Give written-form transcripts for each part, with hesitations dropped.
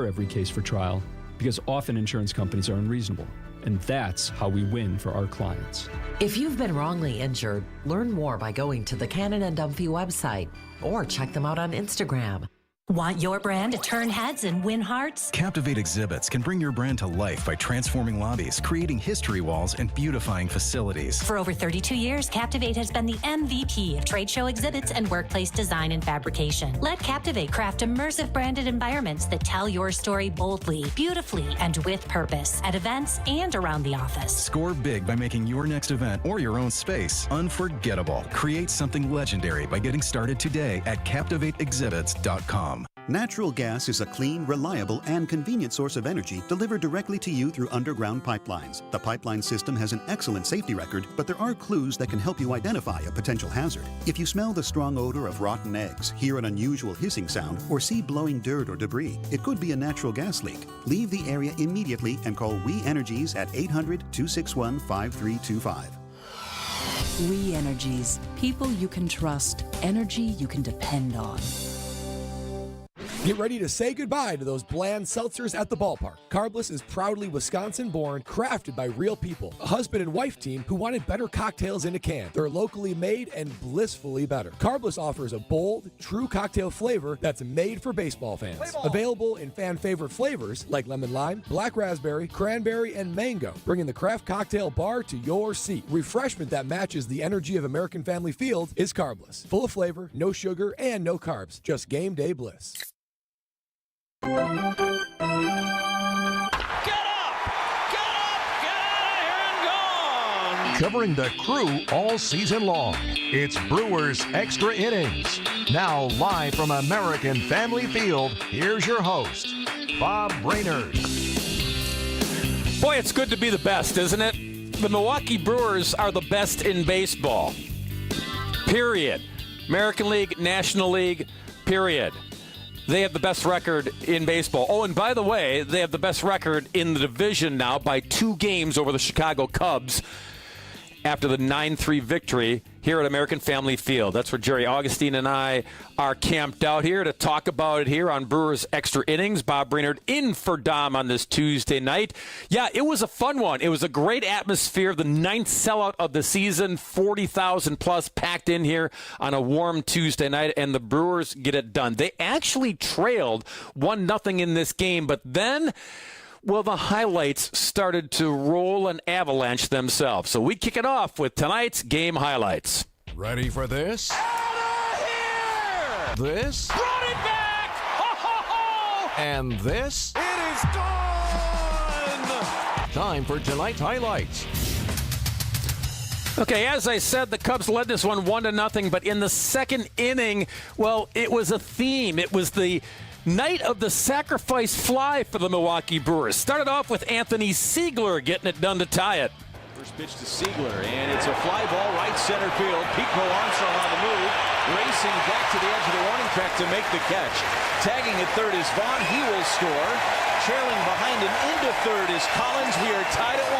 every case for trial because often insurance companies are unreasonable. And that's how we win for our clients. If you've been wrongly injured, learn more by going to the Cannon and Dunphy website or check them out on Instagram. Want your brand to turn heads and win hearts? Captivate exhibits can bring your brand to life by transforming lobbies, creating history walls, and beautifying facilities. For over 32 years, Captivate has been the MVP of trade show exhibits and workplace design and fabrication. Let Captivate craft immersive branded environments that tell your story boldly, beautifully, and with purpose at events and around the office. Score big by making your next event or your own space unforgettable. Create something legendary by getting started today at CaptivateExhibits.com. Natural gas is a clean, reliable, and convenient source of energy delivered directly to you through underground pipelines. The pipeline system has an excellent safety record, but there are clues that can help you identify a potential hazard. If you smell the strong odor of rotten eggs, hear an unusual hissing sound, or see blowing dirt or debris, it could be a natural gas leak. Leave the area immediately and call We Energies at 800-261-5325. We Energies. People you can trust. Energy you can depend on. Get ready to say goodbye to those bland seltzers at the ballpark. Carbless is proudly Wisconsin-born, crafted by real people. A husband and wife team who wanted better cocktails in a can. They're locally made and blissfully better. Carbless offers a bold, true cocktail flavor that's made for baseball fans. Available in fan-favorite flavors like lemon lime, black raspberry, cranberry, and mango, bringing the craft cocktail bar to your seat. Refreshment that matches the energy of American Family Field is Carbless. Full of flavor, no sugar, and no carbs. Just game day bliss. Get up! Get up! Get out of here and gone! Covering the Crew all season long, it's Brewers Extra Innings. Now live from American Family Field, here's your host, Bob Brainerd. Boy, it's good to be the best, isn't it? The Milwaukee Brewers are the best in baseball. Period. American League, National League, period. They have the best record in baseball. Oh, and by the way, they have the best record in the division now by 2 games over the Chicago Cubs after the 9-3 victory here at American Family Field. That's where Jerry Augustine and I are camped out here to talk about it here on Brewers Extra Innings. Bob Brainerd in for Dom on this Tuesday night. Yeah, it was a fun one. It was a great atmosphere. The 9th sellout of the season, 40,000 plus packed in here on a warm Tuesday night, and the Brewers get it done. They actually trailed 1-0 in this game, but then, well, the highlights started to roll and avalanche themselves. So we kick it off with tonight's game highlights. Ready for this? Out of here! This? Brought it back! Ho, ho, ho! And this? It is done! Time for tonight's highlights. Okay, as I said, the Cubs led this one 1-0, but in the second inning, well, it was a theme. It was the night of the sacrifice fly for the Milwaukee Brewers. Started off with Anthony Siegler getting it done to tie it. First pitch to Siegler, and it's a fly ball right center field. Pico Armstrong on the move, racing back to the edge of the warning track to make the catch. Tagging at third is Vaughn. He will score. Trailing behind him into third is Collins. We are tied at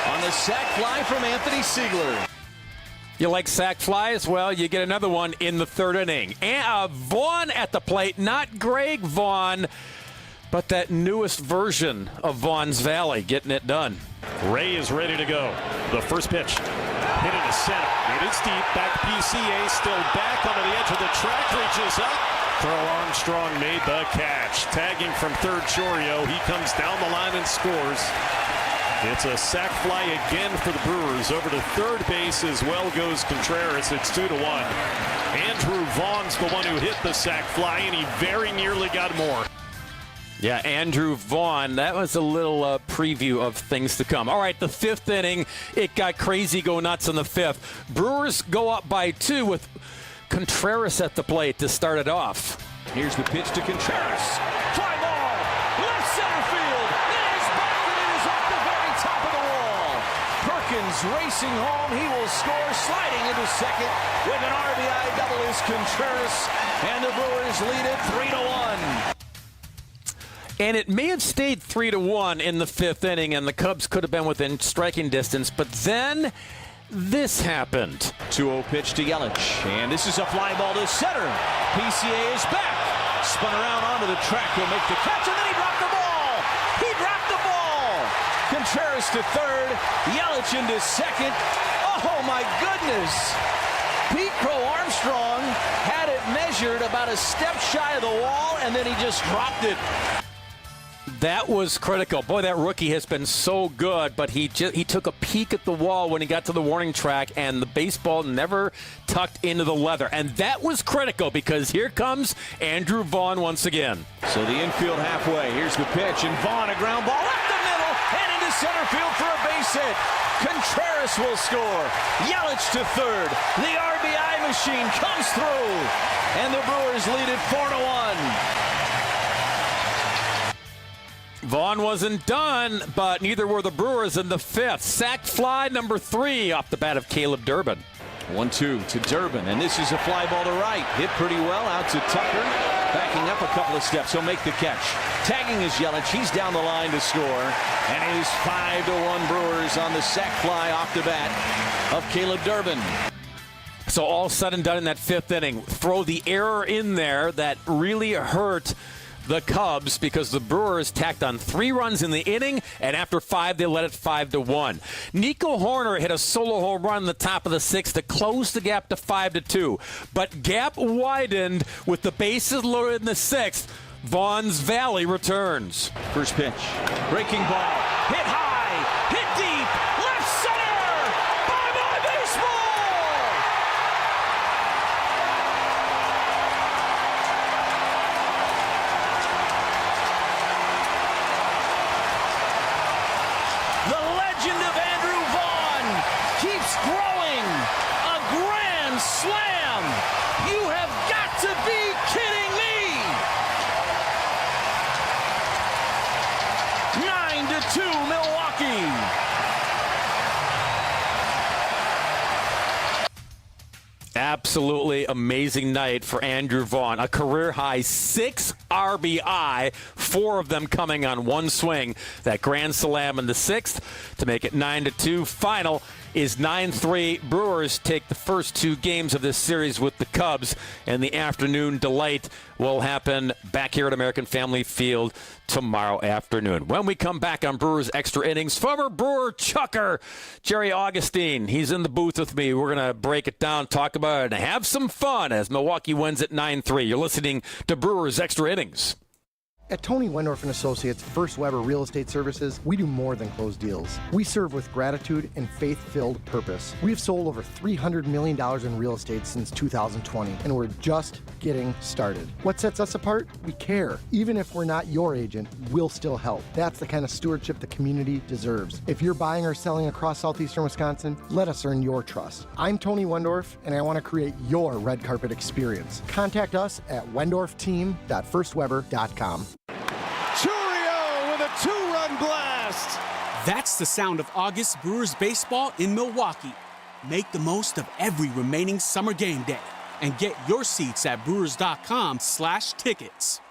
1 on the sac fly from Anthony Siegler. You like sac flies? Well, you get another one in the third inning. And Vaughn at the plate, not Greg Vaughn, but that newest version of Vaughn's Valley getting it done. Ray is ready to go. The first pitch, hit into center. It is deep, back PCA, still back onto the edge of the track, reaches up. Crow Armstrong made the catch. Tagging from third, Chorio. He comes down the line and scores. It's a sac fly again for the Brewers. Over to third base as well goes Contreras. It's 2-1. Andrew Vaughn's the one who hit the sac fly, and he very nearly got more. Yeah, Andrew Vaughn. That was a little preview of things to come. All right, the 5th inning, it got crazy, go nuts in the 5th. Brewers go up by 2 with Contreras at the plate to start it off. Here's the pitch to Contreras. Fly ball, left center field. It is back, and it is off the very top of the wall. Perkins racing home. He will score, sliding into second with an RBI double is Contreras, and the Brewers lead it 3-1. And it may have stayed 3-1 in the 5th inning, and the Cubs could have been within striking distance, but then this happened. 2-0 pitch to Yelich, and this is a fly ball to center. PCA is back, spun around onto the track. He'll make the catch, and then he drops Norris to third. Yelich into second. Oh, my goodness. Pete Crow Armstrong had it measured about a step shy of the wall, and then he just dropped it. That was critical. Boy, that rookie has been so good, but he took a peek at the wall when he got to the warning track, and the baseball never tucked into the leather. And that was critical because here comes Andrew Vaughn once again. So the infield halfway. Here's the pitch, and Vaughn, a ground ball up the middle and into center field for a base hit. Contreras will score. Yelich to third. The RBI machine comes through, and the Brewers lead it 4-1. Vaughn wasn't done, but neither were the Brewers in the fifth. Sacked fly number 3 off the bat of Caleb Durbin. 1-2 to Durbin, and this is a fly ball to right. Hit pretty well out to Tucker. Backing up a couple of steps. He'll make the catch. Tagging is Yelich. He's down the line to score. And it is 5-1 Brewers on the sack fly off the bat of Caleb Durbin. So all said and done in that fifth inning. Throw the error in there that really hurt the Cubs because the Brewers tacked on 3 runs in the inning, and after 5, they led it 5-1. Nico Horner hit a solo home run in the top of the 6th to close the gap to 5-2. But gap widened with the bases loaded in the 6th. Vaughn's Valley returns. First pitch. Breaking ball. Hit high. Hit deep. Left center. Bye-bye baseball. The legend of Andrew Vaughn keeps growing. A grand slam. You have got to be kidding me. 9-2 Milwaukee. Absolutely amazing night for Andrew Vaughn. A career-high 6 RBI, 4 of them coming on one swing. That grand slam in the 6th to make it 9-2. Final is 9-3. Brewers take the first 2 games of this series with the Cubs, and the afternoon delight will happen back here at American Family Field tomorrow afternoon. When we come back on Brewers Extra Innings, former Brewer chucker Jerry Augustine, he's in the booth with me. We're going to break it down, talk about it, and have some fun as Milwaukee wins at 9-3. You're listening to Brewers Extra Innings. At Tony Wendorf & Associates First Weber Real Estate Services, we do more than close deals. We serve with gratitude and faith-filled purpose. We have sold over $300 million in real estate since 2020, and we're just getting started. What sets us apart? We care. Even if we're not your agent, we'll still help. That's the kind of stewardship the community deserves. If you're buying or selling across southeastern Wisconsin, let us earn your trust. I'm Tony Wendorf, and I want to create your red carpet experience. Contact us at wendorfteam.firstweber.com. Churio with a 2-run blast. That's the sound of August Brewers baseball in Milwaukee. Make the most of every remaining summer game day and get your seats at brewers.com/tickets.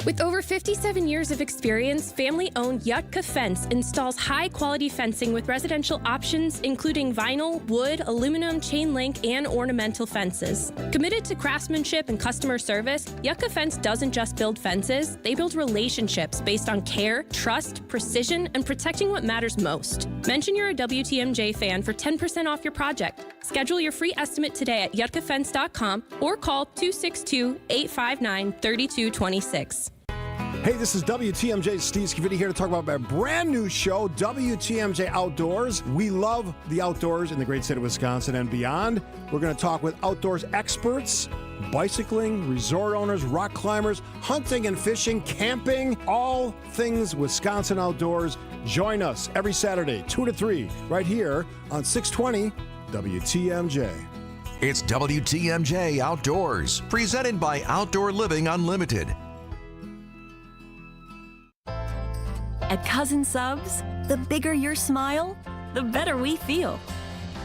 With over 57 years of experience, family-owned Yutka Fence installs high-quality fencing with residential options including vinyl, wood, aluminum, chain link, and ornamental fences. Committed to craftsmanship and customer service, Yutka Fence doesn't just build fences, they build relationships based on care, trust, precision, and protecting what matters most. Mention you're a WTMJ fan for 10% off your project. Schedule your free estimate today at yutkafence.com or call 262-859-3226. Hey, this is WTMJ's Steve Scavidi here to talk about my brand new show, WTMJ Outdoors. We love the outdoors in the great state of Wisconsin and beyond. We're going to talk with outdoors experts, bicycling, resort owners, rock climbers, hunting and fishing, camping, all things Wisconsin outdoors. Join us every Saturday, 2 to 3, right here on 620 WTMJ. It's WTMJ Outdoors, presented by Outdoor Living Unlimited. At Cousin Subs, the bigger your smile, the better we feel.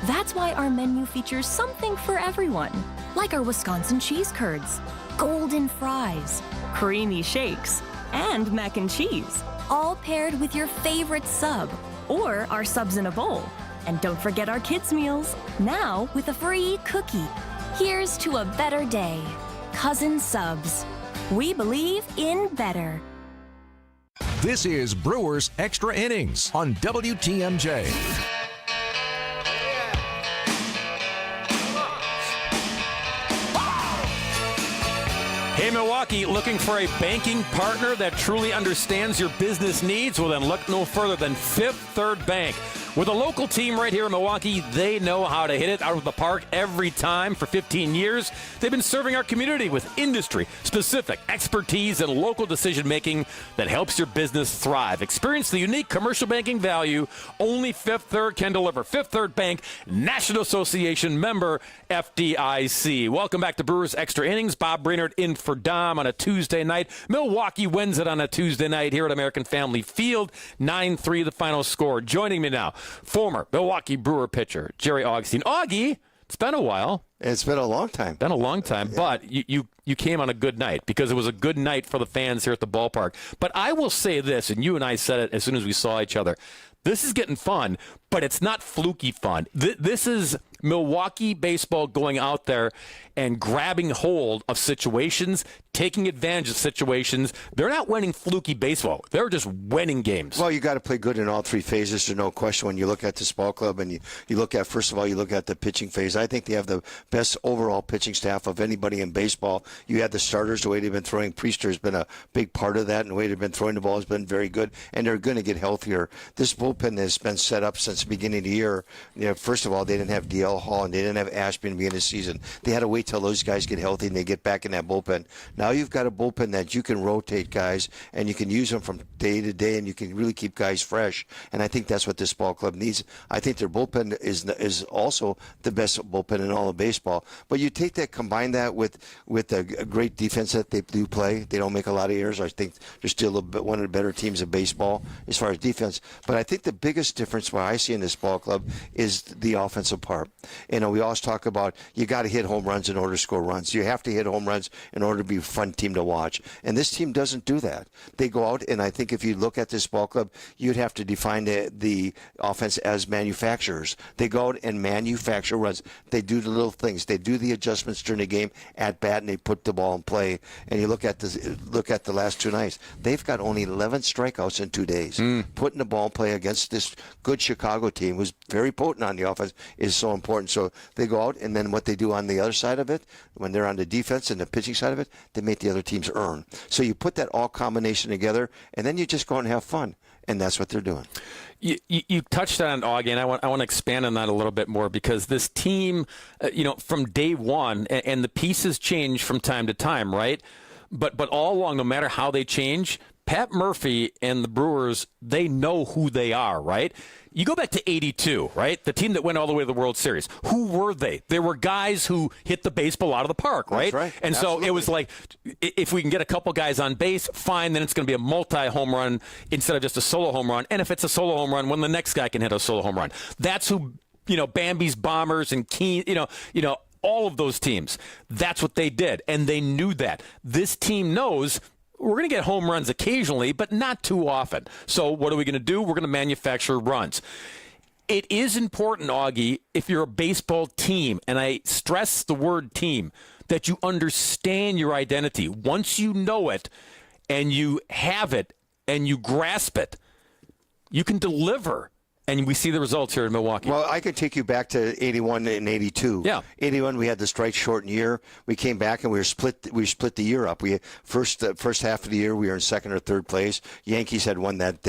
That's why our menu features something for everyone, like our Wisconsin cheese curds, golden fries, creamy shakes, and mac and cheese, all paired with your favorite sub, or our subs in a bowl. And don't forget our kids' meals, now with a free cookie. Here's to a better day. Cousin Subs. We believe in better. This is Brewers Extra Innings on WTMJ. Hey, Milwaukee, looking for a banking partner that truly understands your business needs? Well, then look no further than Fifth Third Bank. With a local team right here in Milwaukee, they know how to hit it out of the park every time. For 15 years, they've been serving our community with industry-specific expertise and local decision-making that helps your business thrive. Experience the unique commercial banking value only Fifth Third can deliver. Fifth Third Bank, National Association member, FDIC. Welcome back to Brewers Extra Innings. Bob Brainerd in for Dom on a Tuesday night. Milwaukee wins it on a Tuesday night here at American Family Field. 9-3 the final score. Joining me now, former Milwaukee Brewer pitcher Jerry Augustine. Augie, it's been a while. It's been a long time. Been a long time, but you came on a good night because it was a good night for the fans here at the ballpark. But I will say this, and you and I said it as soon as we saw each other. This is getting fun, but it's not fluky fun. This is Milwaukee baseball going out there and grabbing hold of situations, taking advantage of situations. They're not winning fluky baseball. They're just winning games. Well, you got to play good in all three phases. There's no question when you look at this ball club and you look at, first of all, you look at the pitching phase. I think they have the best overall pitching staff of anybody in baseball. You had the starters, the way they've been throwing. Priester has been a big part of that, and the way they've been throwing the ball has been very good, and they're going to get healthier. This bullpen has been set up since the beginning of the year. First of all, they didn't have DL Hall and they didn't have Ashby in the beginning of the season. They had to wait till those guys get healthy and they get back in that bullpen. Now you've got a bullpen that you can rotate guys and you can use them from day to day and you can really keep guys fresh. And I think that's what this ball club needs. I think their bullpen is also the best bullpen in all of baseball. But you take that, combine that with a great defense that they do play. They don't make a lot of errors. I think they're still one of the better teams in baseball as far as defense. But I think the biggest difference what I see in this ball club is the offensive part. We always talk about you got to hit home runs in order to score runs. You have to hit home runs in order to be a fun team to watch. And this team doesn't do that. They go out, and I think if you look at this ball club, you'd have to define the offense as manufacturers. They go out and manufacture runs. They do the little things. They do the adjustments during the game at bat, and they put the ball in play. And you look at the last two nights. They've got only 11 strikeouts in 2 days. Putting the ball in play against this good Chicago team who's very potent on the offense is so important. So they go out, and then what they do on the other side of it, when they're on the defense and the pitching side of it, they make the other teams earn. So you put that all combination together, and then you just go out and have fun. And that's what they're doing. You touched on Augie, and I want to expand on that a little bit more because this team, from day one, and the pieces change from time to time, right? But all along, no matter how they change, Pat Murphy and the Brewers, they know who they are, right? You go back to 82, right? The team that went all the way to the World Series. Who were they? They were guys who hit the baseball out of the park, right? That's right. And Absolutely. So it was like, if we can get a couple guys on base, fine, then it's going to be a multi-home run instead of just a solo home run. And if it's a solo home run, when the next guy can hit a solo home run. That's who, Bambi's Bombers and Keen, all of those teams. That's what they did, and they knew that. This team knows we're going to get home runs occasionally, but not too often. So what are we going to do? We're going to manufacture runs. It is important, Augie, if you're a baseball team, and I stress the word team, that you understand your identity. Once you know it and you have it and you grasp it, you can deliver. And we see the results here in Milwaukee. Well, I could take you back to 81 and 82. Yeah. 81, we had the strike shortened year. We came back and we split the year up. We first half of the year we were in second or third place. Yankees had won that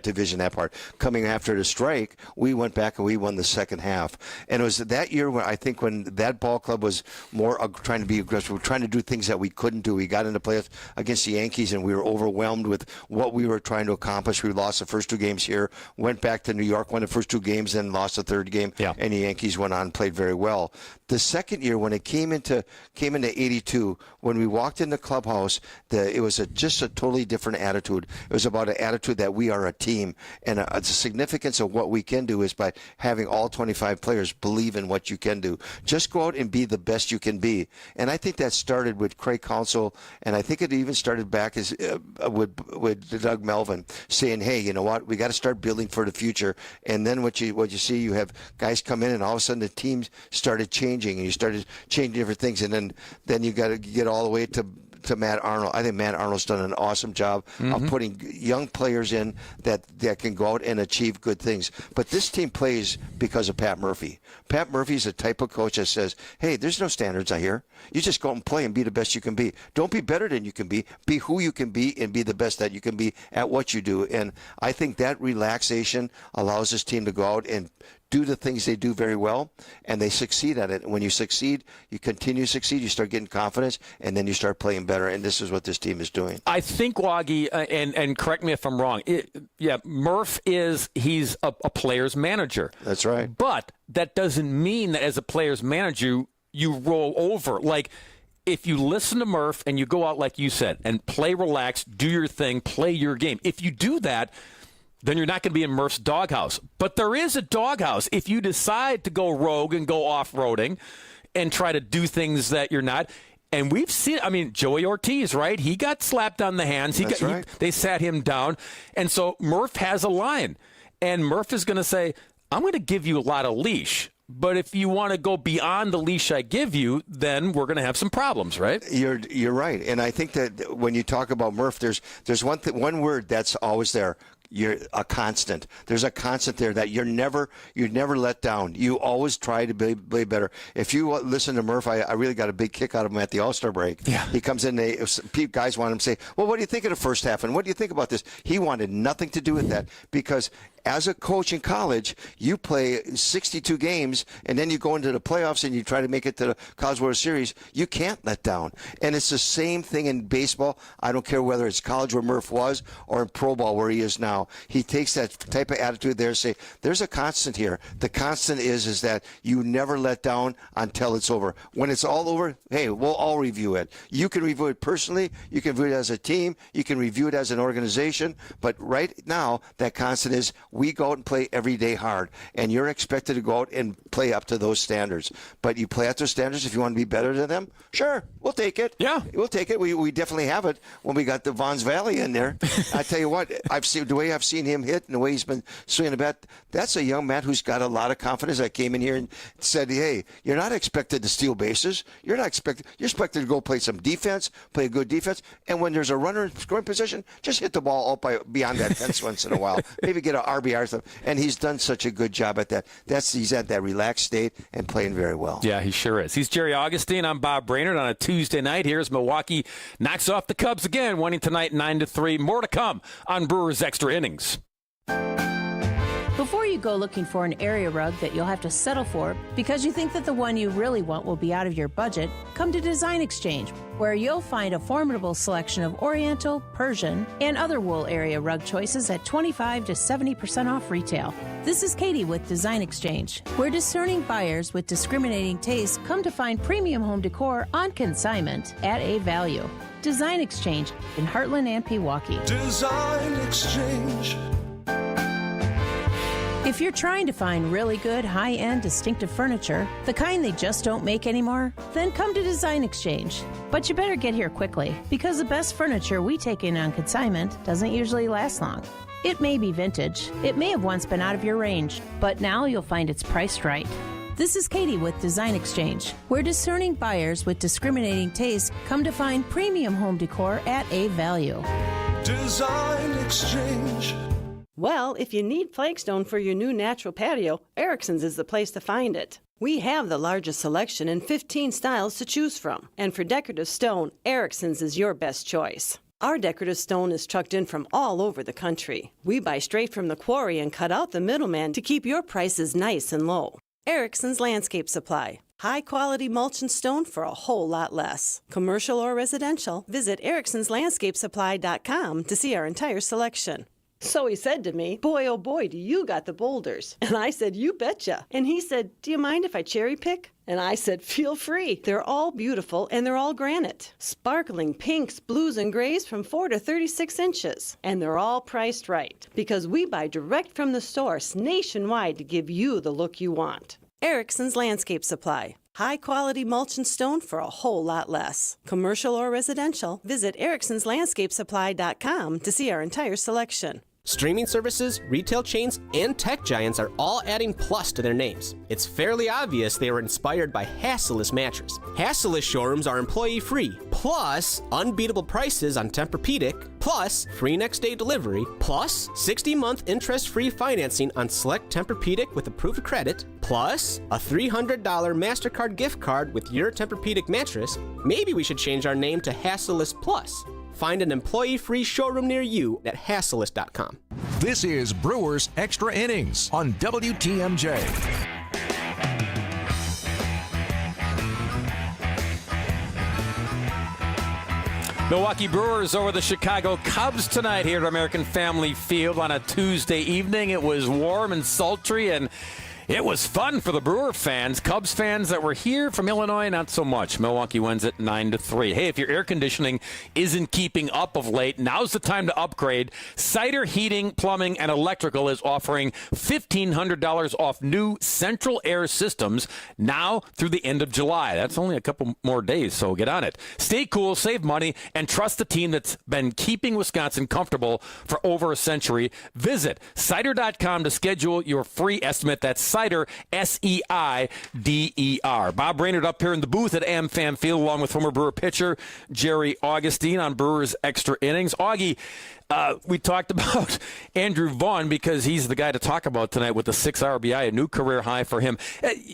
division, that part. Coming after the strike, we went back and we won the second half. And it was that year when I think when that ball club was more trying to be aggressive. We were trying to do things that we couldn't do. We got into playoffs against the Yankees and we were overwhelmed with what we were trying to accomplish. We lost the first two games here, went back to New York, won the first two games, then lost the third game, and the Yankees went on and played very well. The second year, when it came into 82, when we walked in the clubhouse, it was just a totally different attitude. It was about an attitude that we are a team, and the significance of what we can do is by having all 25 players believe in what you can do. Just go out and be the best you can be. And I think that started with Craig Counsell, and I think it even started back with Doug Melvin saying, hey, you know what, we got to start building for the future. And then what you see, you have guys come in, and all of a sudden the team started changing, and you started changing different things, and then you got to get all the way to to Matt Arnold. I think Matt Arnold's done an awesome job of putting young players in that can go out and achieve good things. But this team plays because of Pat Murphy. Pat Murphy's the type of coach that says, hey, there's no standards out here. You just go out and play and be the best you can be. Don't be better than you can be. Be who you can be and be the best that you can be at what you do. And I think that relaxation allows this team to go out and do the things they do very well, and they succeed at it. And when you succeed, you continue to succeed, you start getting confidence, and then you start playing better, and this is what this team is doing. I think, Waggy, and correct me if I'm wrong, Murph he's a player's manager. That's right. But that doesn't mean that as a player's manager, you roll over. Like, if you listen to Murph and you go out, like you said, and play relaxed, do your thing, play your game, if you do that, then you're not going to be in Murph's doghouse. But there is a doghouse if you decide to go rogue and go off-roading and try to do things that you're not. And we've seen, Joey Ortiz, right? He got slapped on the hands. They sat him down. And so Murph has a line. And Murph is going to say, I'm going to give you a lot of leash. But if you want to go beyond the leash I give you, then we're going to have some problems, right? You're right. And I think that when you talk about Murph, there's one word that's always there. You're a constant. There's a constant there that you're never let down. You always try to play better. If you listen to Murph, I really got a big kick out of him at the All-Star break. Yeah. He comes in, guys want him to say, well, what do you think of the first half? And what do you think about this? He wanted nothing to do with that because as a coach in college, you play 62 games, and then you go into the playoffs and you try to make it to the College World Series. You can't let down. And it's the same thing in baseball. I don't care whether it's college where Murph was or in pro ball where he is now. He takes that type of attitude there and say, there's a constant here. The constant is that you never let down until it's over. When it's all over, hey, we'll all review it. You can review it personally. You can review it as a team. You can review it as an organization. But right now, that constant is we go out and play every day hard, and you're expected to go out and play up to those standards. But you play at those standards if you want to be better than them, sure, we'll take it. Yeah. We'll take it. We definitely have it when we got the Vaughn's Valley in there. I tell you what, the way I've seen him hit and the way he's been swinging the bat, that's a young man who's got a lot of confidence. I came in here and said, hey, you're not expected to steal bases. You're expected to go play some defense, play a good defense, and when there's a runner in scoring position, just hit the ball up beyond that fence once in a while. Maybe get an RBI or something. And he's done such a good job at that. He's at that relaxed state and playing very well. Yeah, he sure is. He's Jerry Augustine. I'm Bob Brainerd on a Tuesday night. Here's Milwaukee knocks off the Cubs again, winning tonight 9-3. More to come on Brewers Extra Innings. Before you go looking for an area rug that you'll have to settle for because you think that the one you really want will be out of your budget, come to Design Exchange, where you'll find a formidable selection of Oriental, Persian, and other wool area rug choices at 25 to 70% off retail. This is Katie with Design Exchange, where discerning buyers with discriminating tastes come to find premium home decor on consignment at a value. Design Exchange in Heartland and Pewaukee. Design Exchange. If you're trying to find really good, high-end, distinctive furniture, the kind they just don't make anymore, then come to Design Exchange. But you better get here quickly, because the best furniture we take in on consignment doesn't usually last long. It may be vintage, it may have once been out of your range, but now you'll find it's priced right. This is Katie with Design Exchange, where discerning buyers with discriminating tastes come to find premium home decor at a value. Design Exchange. Well, if you need flagstone for your new natural patio, Erickson's is the place to find it. We have the largest selection and 15 styles to choose from. And for decorative stone, Erickson's is your best choice. Our decorative stone is trucked in from all over the country. We buy straight from the quarry and cut out the middleman to keep your prices nice and low. Erickson's Landscape Supply. High-quality mulch and stone for a whole lot less. Commercial or residential, visit ericksonslandscapesupply.com to see our entire selection. So he said to me, boy, oh boy, do you got the boulders. And I said, you betcha. And he said, do you mind if I cherry pick? And I said, feel free. They're all beautiful and they're all granite. Sparkling pinks, blues, and grays from 4 to 36 inches. And they're all priced right. Because we buy direct from the source nationwide to give you the look you want. Erickson's Landscape Supply. High-quality mulch and stone for a whole lot less. Commercial or residential, visit ericksonslandscapesupply.com to see our entire selection. Streaming services, retail chains, and tech giants are all adding Plus to their names. It's fairly obvious they were inspired by Hasseless mattress. Hasseless showrooms are employee-free, plus unbeatable prices on Tempur-Pedic, plus free next-day delivery, plus 60-month interest-free financing on select Tempur-Pedic with approved credit, plus a $300 MasterCard gift card with your Tempur-Pedic mattress. Maybe we should change our name to Hasseless Plus. Find an employee-free showroom near you at Hasseless.com. This is Brewers Extra Innings on WTMJ. Milwaukee Brewers over the Chicago Cubs tonight here at American Family Field on a Tuesday evening. It was warm and sultry, and it was fun for the Brewer fans. Cubs fans that were here from Illinois, not so much. Milwaukee wins it 9-3. Hey, if your air conditioning isn't keeping up of late, now's the time to upgrade. Cider Heating, Plumbing, and Electrical is offering $1,500 off new central air systems now through the end of July. That's only a couple more days, so get on it. Stay cool, save money, and trust the team that's been keeping Wisconsin comfortable for over a century. Visit cider.com to schedule your free estimate. That's Cider, S-E-I-D-E-R. Bob Brainerd up here in the booth at AmFam Field along with former Brewer pitcher Jerry Augustine on Brewers Extra Innings. Augie, we talked about Andrew Vaughn because he's the guy to talk about tonight with the 6 RBI, a new career high for him.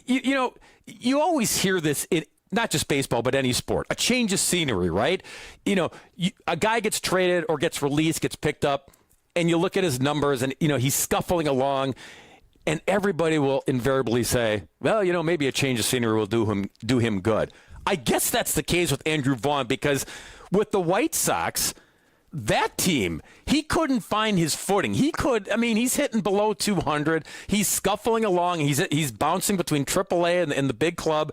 You know, you always hear this in not just baseball, but any sport. A change of scenery, right? You know, a guy gets traded or gets released, gets picked up, and you look at his numbers and, you know, he's scuffling along. And everybody will invariably say, well, you know, maybe a change of scenery will do him good. I guess that's the case with Andrew Vaughn because with the White Sox, that team, he couldn't find his footing. He's hitting below 200. He's scuffling along. He's bouncing between AAA and the big club,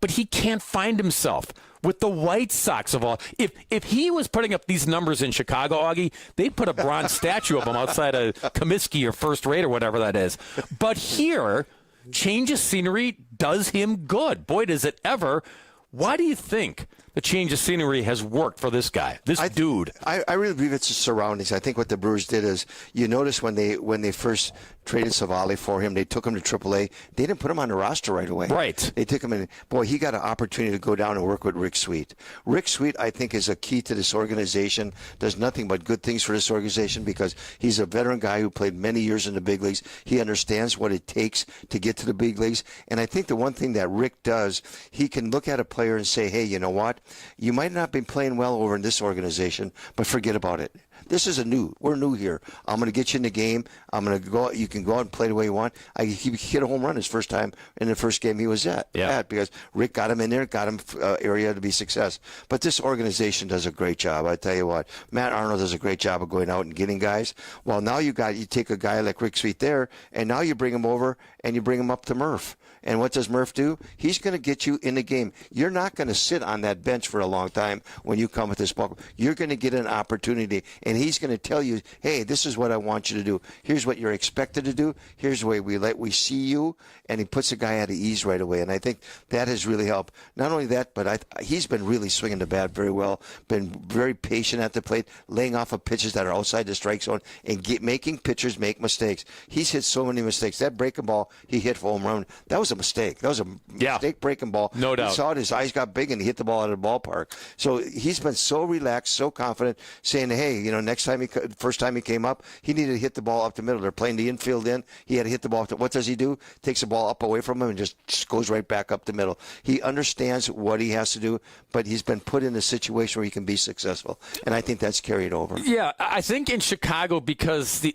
but he can't find himself. With the White Sox of all, if he was putting up these numbers in Chicago, Augie, they'd put a bronze statue of him outside of Comiskey or First Rate or whatever that is. But here, change of scenery does him good. Boy, does it ever. Why do you think the change of scenery has worked for this guy, dude? I really believe it's the surroundings. I think what the Brewers did is, you notice when they first traded Savali for him, they took him to AAA. They didn't put him on the roster right away. Right. They took him in. Boy, he got an opportunity to go down and work with Rick Sweet. Rick Sweet, I think, is a key to this organization. Does nothing but good things for this organization because he's a veteran guy who played many years in the big leagues. He understands what it takes to get to the big leagues. And I think the one thing that Rick does, he can look at a player and say, hey, you know what? You might not be playing well over in this organization, but forget about it. This is we're new here. I'm going to get you in the game. I'm going to go. You can go out and play the way you want. He hit a home run his first time in the first game he was at because Rick got him in there, got him area to be success. But this organization does a great job. I tell you what, Matt Arnold does a great job of going out and getting guys. Well, now you take a guy like Rick Sweet there, and now you bring him over and you bring him up to Murph. And what does Murph do? He's going to get you in the game. You're not going to sit on that bench for a long time when you come with this ball. You're going to get an opportunity, and he's going to tell you, hey, this is what I want you to do. Here's what you're expected to do. Here's the way we see you. And he puts the guy at ease right away. And I think that has really helped. Not only that, but he's been really swinging the bat very well, been very patient at the plate, laying off of pitches that are outside the strike zone and making pitchers make mistakes. He's hit so many mistakes. That breaking ball he hit for home run, that was a mistake. That was a mistake breaking ball. No doubt. He saw it, his eyes got big, and he hit the ball out of the ballpark. So he's been so relaxed, so confident, saying, hey, you know, first time he came up, he needed to hit the ball up the middle. They're playing the infield in. He had to hit the ball. What does he do? Takes the ball up away from him and just goes right back up the middle. He understands what he has to do, but he's been put in a situation where he can be successful. And I think that's carried over. Yeah, I think in Chicago, because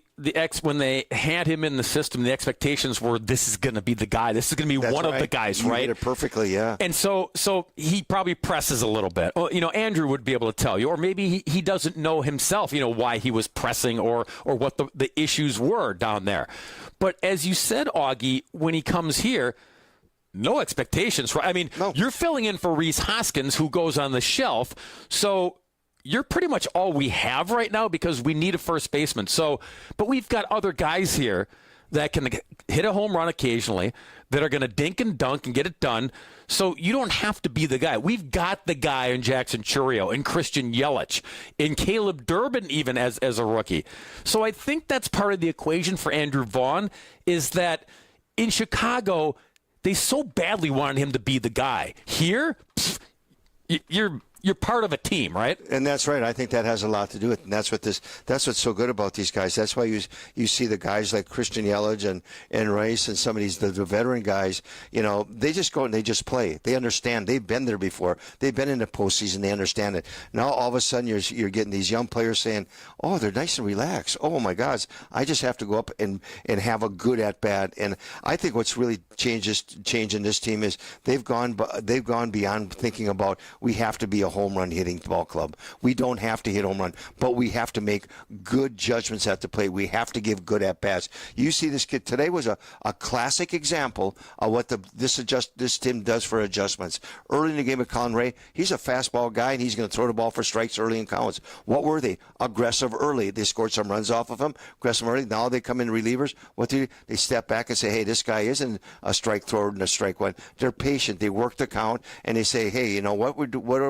when they had him in the system, the expectations were this is going to be the guy. This is going to be one of the guys, right? You did it perfectly, yeah. And so he probably presses a little bit. Well, you know, Andrew would be able to tell you, or maybe he doesn't know himself, you know, why he was pressing or what the issues were down there. But as you said, Augie, when he comes here, no expectations. Right? I mean, You're filling in for Rhys Hoskins, who goes on the shelf. So you're pretty much all we have right now because we need a first baseman. So, but we've got other guys here that can hit a home run occasionally, that are going to dink and dunk and get it done. So you don't have to be the guy. We've got the guy in Jackson Chourio, in Christian Yelich, in Caleb Durbin even as a rookie. So I think that's part of the equation for Andrew Vaughn, is that in Chicago, they so badly wanted him to be the guy. Here, you're part of a team, right? And that's right. I think that has a lot to do with it. And that's what's so good about these guys. That's why you see the guys like Christian Yelich and Rice and some of these the veteran guys, they just go and they just play. They understand. They've been there before. They've been in the postseason. They understand it. Now all of a sudden you're getting these young players saying, "Oh, they're nice and relaxed. Oh my gosh, I just have to go up and have a good at bat." And I think what's really changing this team is they've gone beyond thinking about we have to be a home run hitting ball club. We don't have to hit home run, but we have to make good judgments at the plate. We have to give good at bats. You see this kid today was a classic example of what this team does for adjustments. Early in the game with Colin Ray, he's a fastball guy and he's going to throw the ball for strikes early in counts. What were they? Aggressive early. They scored some runs off of him. Aggressive early. Now they come in relievers. What do they step back and say, "Hey, this guy isn't a strike thrower and a strike one." They're patient. They work the count and they say, "Hey, you know what? What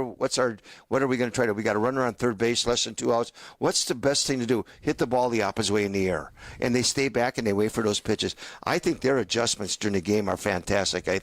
are we going to try to? We got a runner on third base, less than 2 outs. What's the best thing to do? Hit the ball the opposite way in the air." And they stay back and they wait for those pitches. I think their adjustments during the game are fantastic. I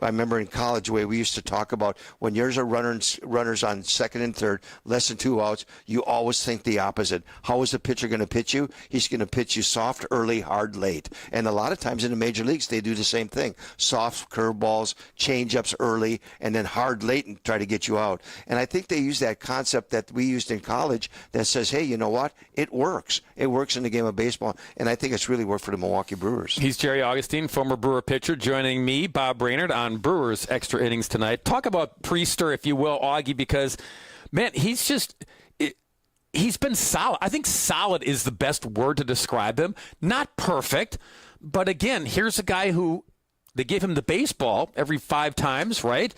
remember in college where we used to talk about when there's a runners on second and third, less than 2 outs, you always think the opposite. How is the pitcher going to pitch you? He's going to pitch you soft early, hard late. And a lot of times in the major leagues, they do the same thing. Soft curveballs, change-ups early, and then hard late and try to get you out. And I think they use that concept that we used in college that says, hey, you know what? It works. It works in the game of baseball. And I think it's really worked for the Milwaukee Brewers. He's Jerry Augustine, former Brewer pitcher, joining me, Bob Brainerd, on Brewers Extra Innings tonight. Talk about Priester, if you will, Augie, because, man, he's been solid. I think solid is the best word to describe him. Not perfect, but again, here's a guy who they gave him the baseball every 5 times, right?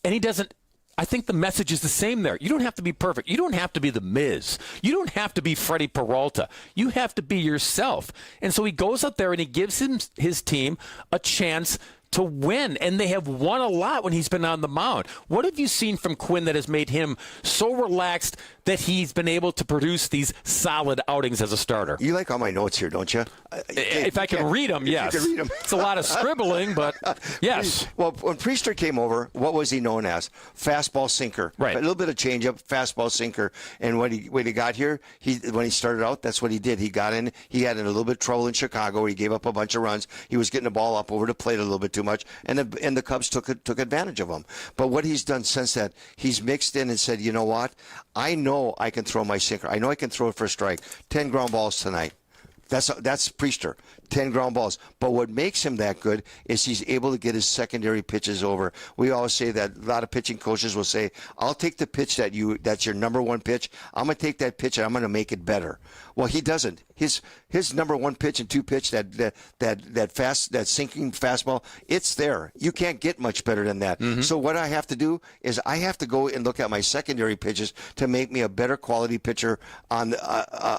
And he doesn't. I think the message is the same there. You don't have to be perfect. You don't have to be the Miz. You don't have to be Freddie Peralta. You have to be yourself. And so he goes out there and he gives his team a chance to win, and they have won a lot when he's been on the mound. What have you seen from Quinn that has made him so relaxed that he's been able to produce these solid outings as a starter? You like all my notes here, don't you? If I can read them, yes. You can read them. It's a lot of scribbling, but yes. Well, when Priester came over, what was he known as? Fastball sinker. Right. A little bit of changeup, fastball sinker. And when he got here, when he started out, that's what he did. He got in. He had a little bit of trouble in Chicago. He gave up a bunch of runs. He was getting the ball up over the plate a little bit too much, and the Cubs took advantage of him. But what he's done since that, he's mixed in and said, you know what? I know I can throw my sinker. I know I can throw it for a strike. 10 ground balls tonight. That's Priester. 10 ground balls. But what makes him that good is he's able to get his secondary pitches over. We always say that a lot of pitching coaches will say, I'll take the pitch that's your number one pitch. I'm going to take that pitch and I'm going to make it better. Well, he doesn't. His number one pitch and 2 pitch, that sinking fastball, it's there. You can't get much better than that. Mm-hmm. So what I have to do is I have to go and look at my secondary pitches to make me a better quality pitcher on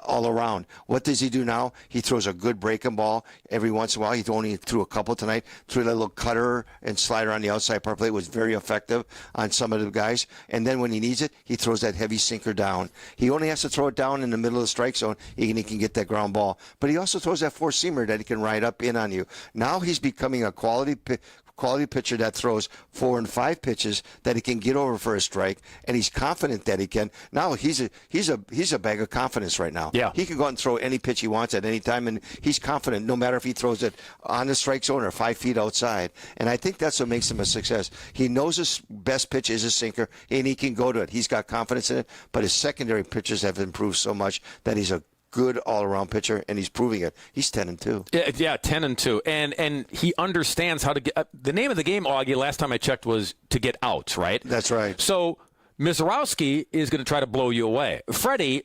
all around. What does he do now? He throws a good breaking ball every once in a while. He only threw a couple tonight. Threw that little cutter and slider on the outside part plate. Was very effective on some of the guys. And then when he needs it, he throws that heavy sinker down. He only has to throw it down in the middle of the strike zone. He can get that ground ball. But he also throws that 4-seamer that he can ride up in on you. Now he's becoming a quality pitcher that throws 4 and 5 pitches that he can get over for a strike, and he's confident that he can. Now he's a bag of confidence right now. Yeah. He can go out and throw any pitch he wants at any time, and he's confident no matter if he throws it on the strike zone or 5 feet outside. And I think that's what makes him a success. He knows his best pitch is a sinker, and he can go to it. He's got confidence in it, but his secondary pitches have improved so much that he's a good all-around pitcher, and he's proving it. He's 10-2. Yeah, 10-2, and he understands how to get. The name of the game, Augie, last time I checked, was to get outs, right? That's right. So Mizorowski is going to try to blow you away. Freddie,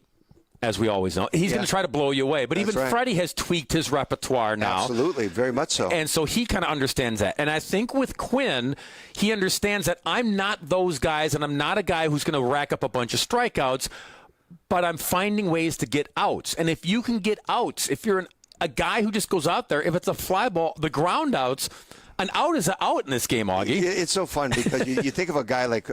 as we always know, he's going to try to blow you away. But even Freddie has tweaked his repertoire now. Absolutely, very much so. And so he kind of understands that. And I think with Quinn, he understands that I'm not those guys, and I'm not a guy who's going to rack up a bunch of strikeouts, but I'm finding ways to get outs. And if you can get outs, if you're a guy who just goes out there. If it's a fly ball, the ground outs. An out is an out in this game, Augie. It's so fun because you think of a guy like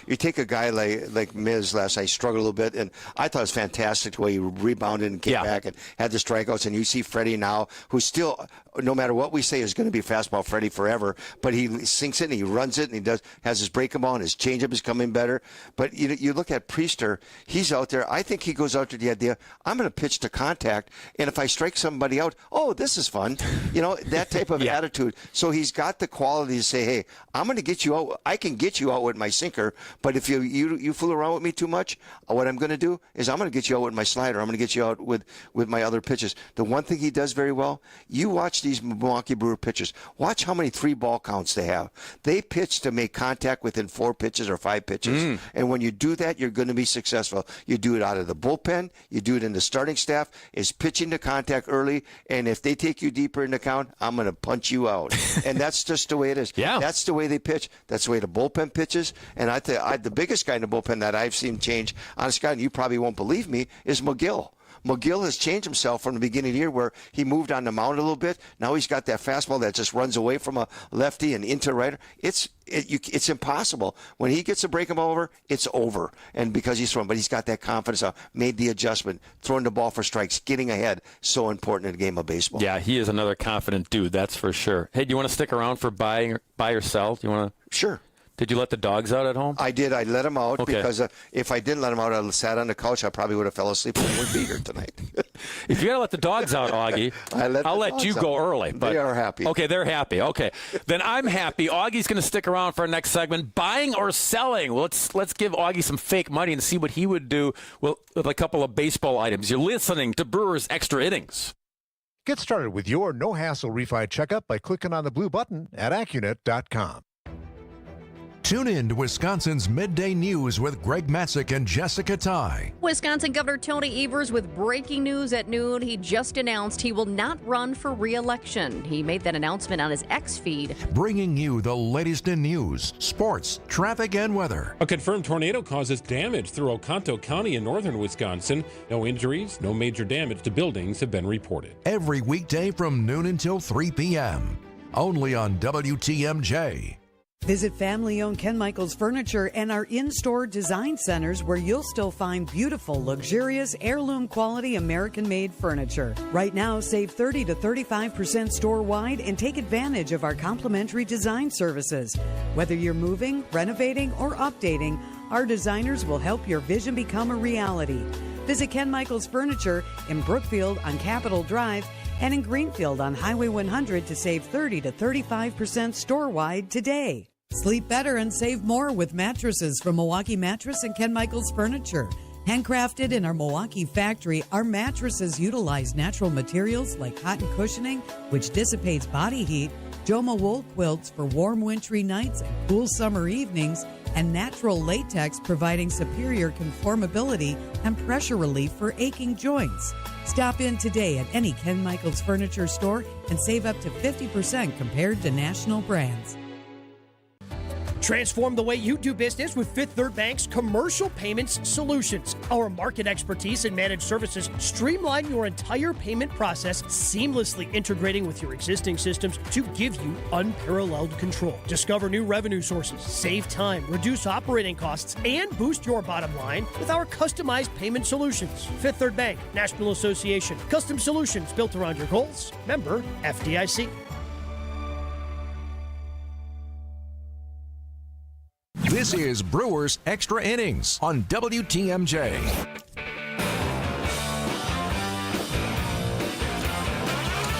you take a guy like Miz last night, struggled a little bit, and I thought it was fantastic the way he rebounded and came back and had the strikeouts. And you see Freddie now, who's still, no matter what we say, is going to be fastball Freddie forever. But he sinks it and he runs it and he has his breaking ball and his changeup is coming better. But you look at Priester, he's out there. I think he goes out to the idea, I'm going to pitch to contact, and if I strike somebody out, oh, this is fun. That type of attitude. So he's got the quality to say, hey, I'm going to get you out. I can get you out with my sinker, but if you fool around with me too much, what I'm going to do is I'm going to get you out with my slider. I'm going to get you out with my other pitches. The one thing he does very well, you watch these Milwaukee Brewer pitchers. Watch how many 3-ball counts they have. They pitch to make contact within 4 pitches or 5 pitches. And when you do that, you're going to be successful. You do it out of the bullpen. You do it in the starting staff. Is pitching to contact early. And if they take you deeper in the count, I'm going to punch you out. And that's just the way it is. Yeah. That's the way they pitch. That's the way the bullpen pitches. And I think the biggest guy in the bullpen that I've seen change, honest God, and you probably won't believe me, is McGill. McGill has changed himself from the beginning of the year where he moved on the mound a little bit. Now he's got that fastball that just runs away from a lefty and into a righter. It's impossible. When he gets a breaking ball over, it's over. And because he's throwing, but he's got that confidence, made the adjustment, throwing the ball for strikes, getting ahead, so important in a game of baseball. Yeah, he is another confident dude, that's for sure. Hey, do you want to stick around for buy or sell? Do you want to? Sure. Did you let the dogs out at home? I did. I let them out because if I didn't let them out, I sat on the couch. I probably would have fell asleep and wouldn't be here tonight. If you got to let the dogs out, Augie, I'll let you go early. But, they are happy. Okay, they're happy. Okay. Then I'm happy. Augie's going to stick around for our next segment. Buying or selling? Well, let's give Augie some fake money and see what he would do with a couple of baseball items. You're listening to Brewers Extra Innings. Get started with your no-hassle refi checkup by clicking on the blue button at AccuNet.com. Tune in to Wisconsin's Midday News with Greg Matzik and Jessica Ty. Wisconsin Governor Tony Evers with breaking news at noon. He just announced he will not run for re-election. He made that announcement on his X feed. Bringing you the latest in news, sports, traffic, and weather. A confirmed tornado causes damage through Oconto County in northern Wisconsin. No injuries, no major damage to buildings have been reported. Every weekday from noon until 3 p.m. Only on WTMJ. Visit family-owned Ken Michaels Furniture and our in-store design centers where you'll still find beautiful, luxurious, heirloom-quality American-made furniture. Right now, save 30 to 35% store-wide and take advantage of our complimentary design services. Whether you're moving, renovating, or updating, our designers will help your vision become a reality. Visit Ken Michaels Furniture in Brookfield on Capitol Drive and in Greenfield on Highway 100 to save 30 to 35% store-wide today. Sleep better and save more with mattresses from Milwaukee Mattress and Ken Michaels Furniture. Handcrafted in our Milwaukee factory, our mattresses utilize natural materials like cotton cushioning, which dissipates body heat, Joma wool quilts for warm wintry nights and cool summer evenings, and natural latex providing superior conformability and pressure relief for aching joints. Stop in today at any Ken Michaels Furniture store and save up to 50% compared to national brands. Transform the way you do business with Fifth Third Bank's Commercial Payments Solutions. Our market expertise and managed services streamline your entire payment process, seamlessly integrating with your existing systems to give you unparalleled control. Discover new revenue sources, save time, reduce operating costs, and boost your bottom line with our customized payment solutions. Fifth Third Bank, National Association. Custom solutions built around your goals. Member FDIC. This is Brewers Extra Innings on WTMJ.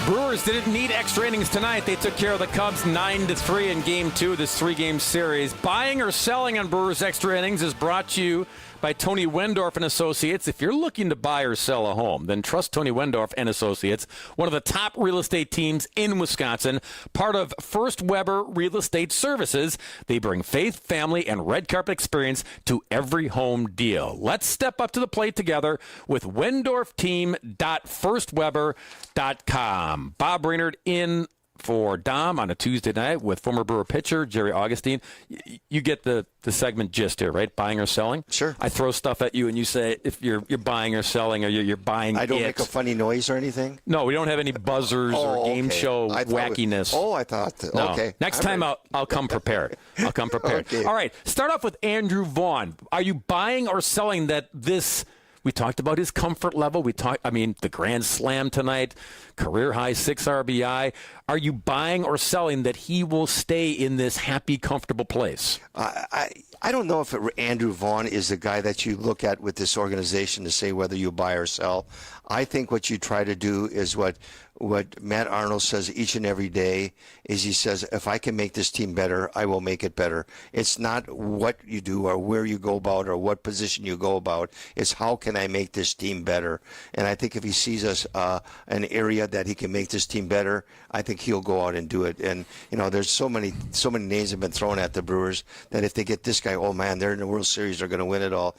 Brewers didn't need extra innings tonight. They took care of the Cubs 9-3 in Game 2 of this 3-game series. Buying or selling on Brewers Extra Innings is brought to you by Tony Wendorf and Associates. If you're looking to buy or sell a home, then trust Tony Wendorf and Associates, one of the top real estate teams in Wisconsin, part of First Weber Real Estate Services. They bring faith, family, and red carpet experience to every home deal. Let's step up to the plate together with WendorfTeam.firstweber.com. Bob Brainerd in for Dom on a Tuesday night with former Brewer pitcher Jerry Augustine. You get the segment gist here, right? Buying or selling? Sure. I throw stuff at you, and you say if you're buying or selling, or you're buying. I don't make a funny noise or anything? No, we don't have any buzzers or game show wackiness. I thought. No. Okay. Next time I'll come prepared. I'll come prepared. Okay. All right. Start off with Andrew Vaughn. Are you buying or selling that this? We talked about his comfort level. The grand slam tonight, career high 6 RBI. Are you buying or selling that he will stay in this happy, comfortable place? I don't know if Andrew Vaughn is the guy that you look at with this organization to say whether you buy or sell. I think what you try to do is what Matt Arnold says each and every day is he says, if I can make this team better, I will make it better. It's not what you do or where you go about or what position you go about. It's how can I make this team better? And I think if he sees us an area that he can make this team better, I think he'll go out and do it. And, there's so many names have been thrown at the Brewers that if they get this guy, oh, man, they're in the World Series, they're going to win it all.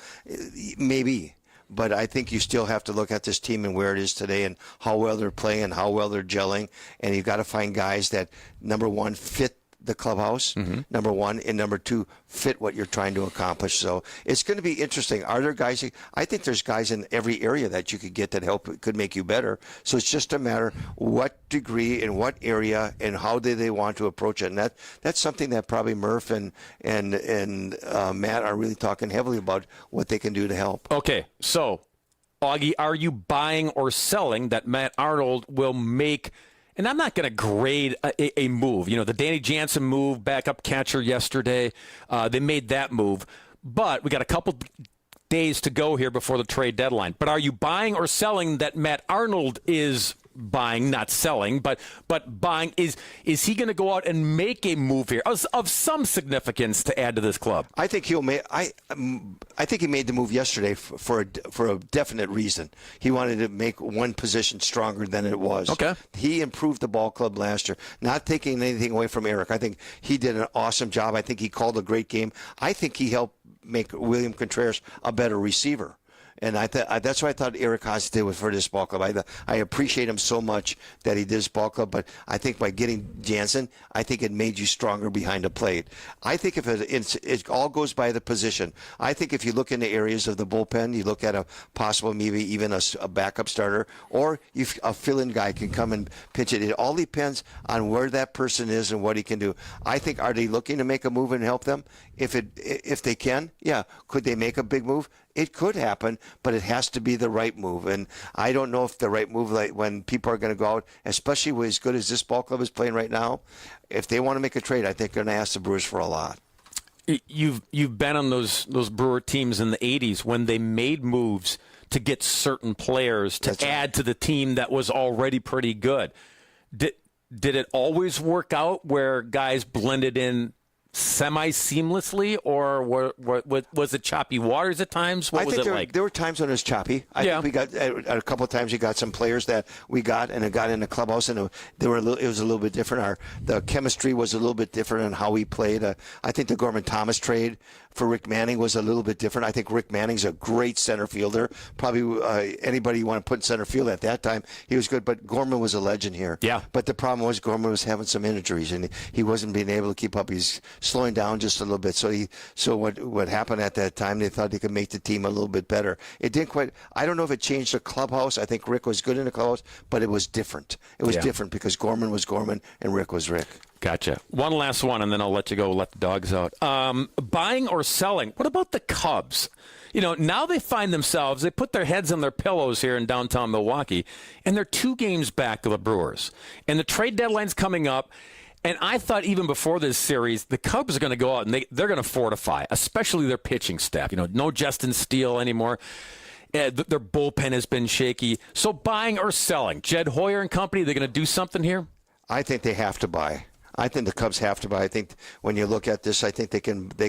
Maybe. But I think you still have to look at this team and where it is today and how well they're playing and how well they're gelling. And you've got to find guys that, number one, fit the clubhouse, number one, and number two, fit what you're trying to accomplish. So it's going to be interesting. Are there guys? I think there's guys in every area that you could get that could make you better. So it's just a matter what degree and what area and how do they want to approach it. And that's something that probably Murph and Matt are really talking heavily about what they can do to help. Okay, so Augie, are you buying or selling that Matt Arnold will make? And I'm not going to grade a move. The Danny Jansen move, backup catcher yesterday, they made that move. But we got a couple days to go here before the trade deadline. But are you buying or selling that Matt Arnold is buying, not selling, but buying? Is he going to go out and make a move here of some significance to add to this club? I think he'll make. I think he made the move yesterday for a definite reason. He wanted to make one position stronger than it was. Okay. He improved the ball club last year, not taking anything away from Eric. I think he did an awesome job. I think he called a great game. I think he helped make William Contreras a better receiver. And that's what I thought Eric Haas did for this ball club. I appreciate him so much that he did his ball club, but I think by getting Jansen, I think it made you stronger behind the plate. I think if it all goes by the position. I think if you look in the areas of the bullpen, you look at a possible maybe even a backup starter, or a fill-in guy can come and pitch it. It all depends on where that person is and what he can do. I think, are they looking to make a move and help them? If they can, yeah. Could they make a big move? It could happen, but it has to be the right move. And I don't know if the right move, like when people are going to go out, especially with as good as this ball club is playing right now, if they want to make a trade, I think they're going to ask the Brewers for a lot. You've been on those Brewer teams in the 80s when they made moves to get certain players to add to the team that was already pretty good. Did it always work out where guys blended in semi-seamlessly, or was it choppy waters at times? What was it like? There were times when it was choppy. I think we got a couple of times. You got some players that we got, and it got in the clubhouse, and it was a little bit different. The chemistry was a little bit different in how we played. I think the Gorman Thomas trade for Rick Manning was a little bit different. I think Rick Manning's a great center fielder. Probably anybody you want to put in center field at that time, he was good. But Gorman was a legend here. Yeah. But the problem was Gorman was having some injuries, and he wasn't being able to keep up. He's slowing down just a little bit. So what happened at that time, they thought they could make the team a little bit better. It didn't quite. I don't know if it changed the clubhouse. I think Rick was good in the clubhouse, but it was different. It was different because Gorman was Gorman and Rick was Rick. Gotcha. One last one, and then I'll let you go. Let the dogs out. Buying or selling? What about the Cubs? Now they find themselves, they put their heads on their pillows here in downtown Milwaukee, and they're 2 games back of the Brewers. And the trade deadline's coming up. And I thought even before this series, the Cubs are going to go out and they're going to fortify, especially their pitching staff. No Justin Steele anymore. Their bullpen has been shaky. So buying or selling? Jed Hoyer and company, they're going to do something here? I think they have to buy. I think the Cubs have to buy. I think when you look at this, I think they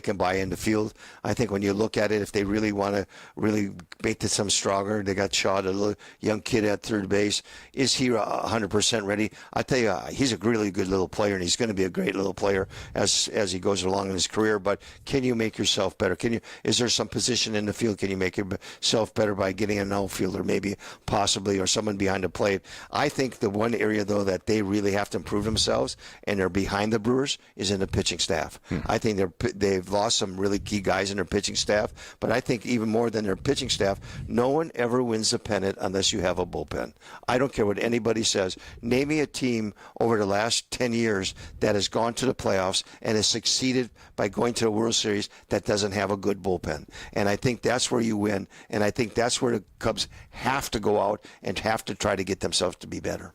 can buy in the field. I think when you look at it, if they really want to really make this some stronger, they got Shaw, a little young kid at third base. Is he 100% ready? I tell you, he's a really good little player, and he's going to be a great little player as he goes along in his career. But can you make yourself better? Is there some position in the field? Can you make yourself better by getting an outfielder, maybe, possibly, or someone behind the plate? I think the one area, though, that they really have to improve themselves, and they're behind the Brewers, is in the pitching staff. I think they've lost some really key guys in their pitching staff, but I think even more than their pitching staff, no one ever wins a pennant unless you have a bullpen. I don't care what anybody says. Name me a team over the last 10 years that has gone to the playoffs and has succeeded by going to the World Series that doesn't have a good bullpen. And I think that's where you win, and I think that's where the Cubs have to go out and have to try to get themselves to be better.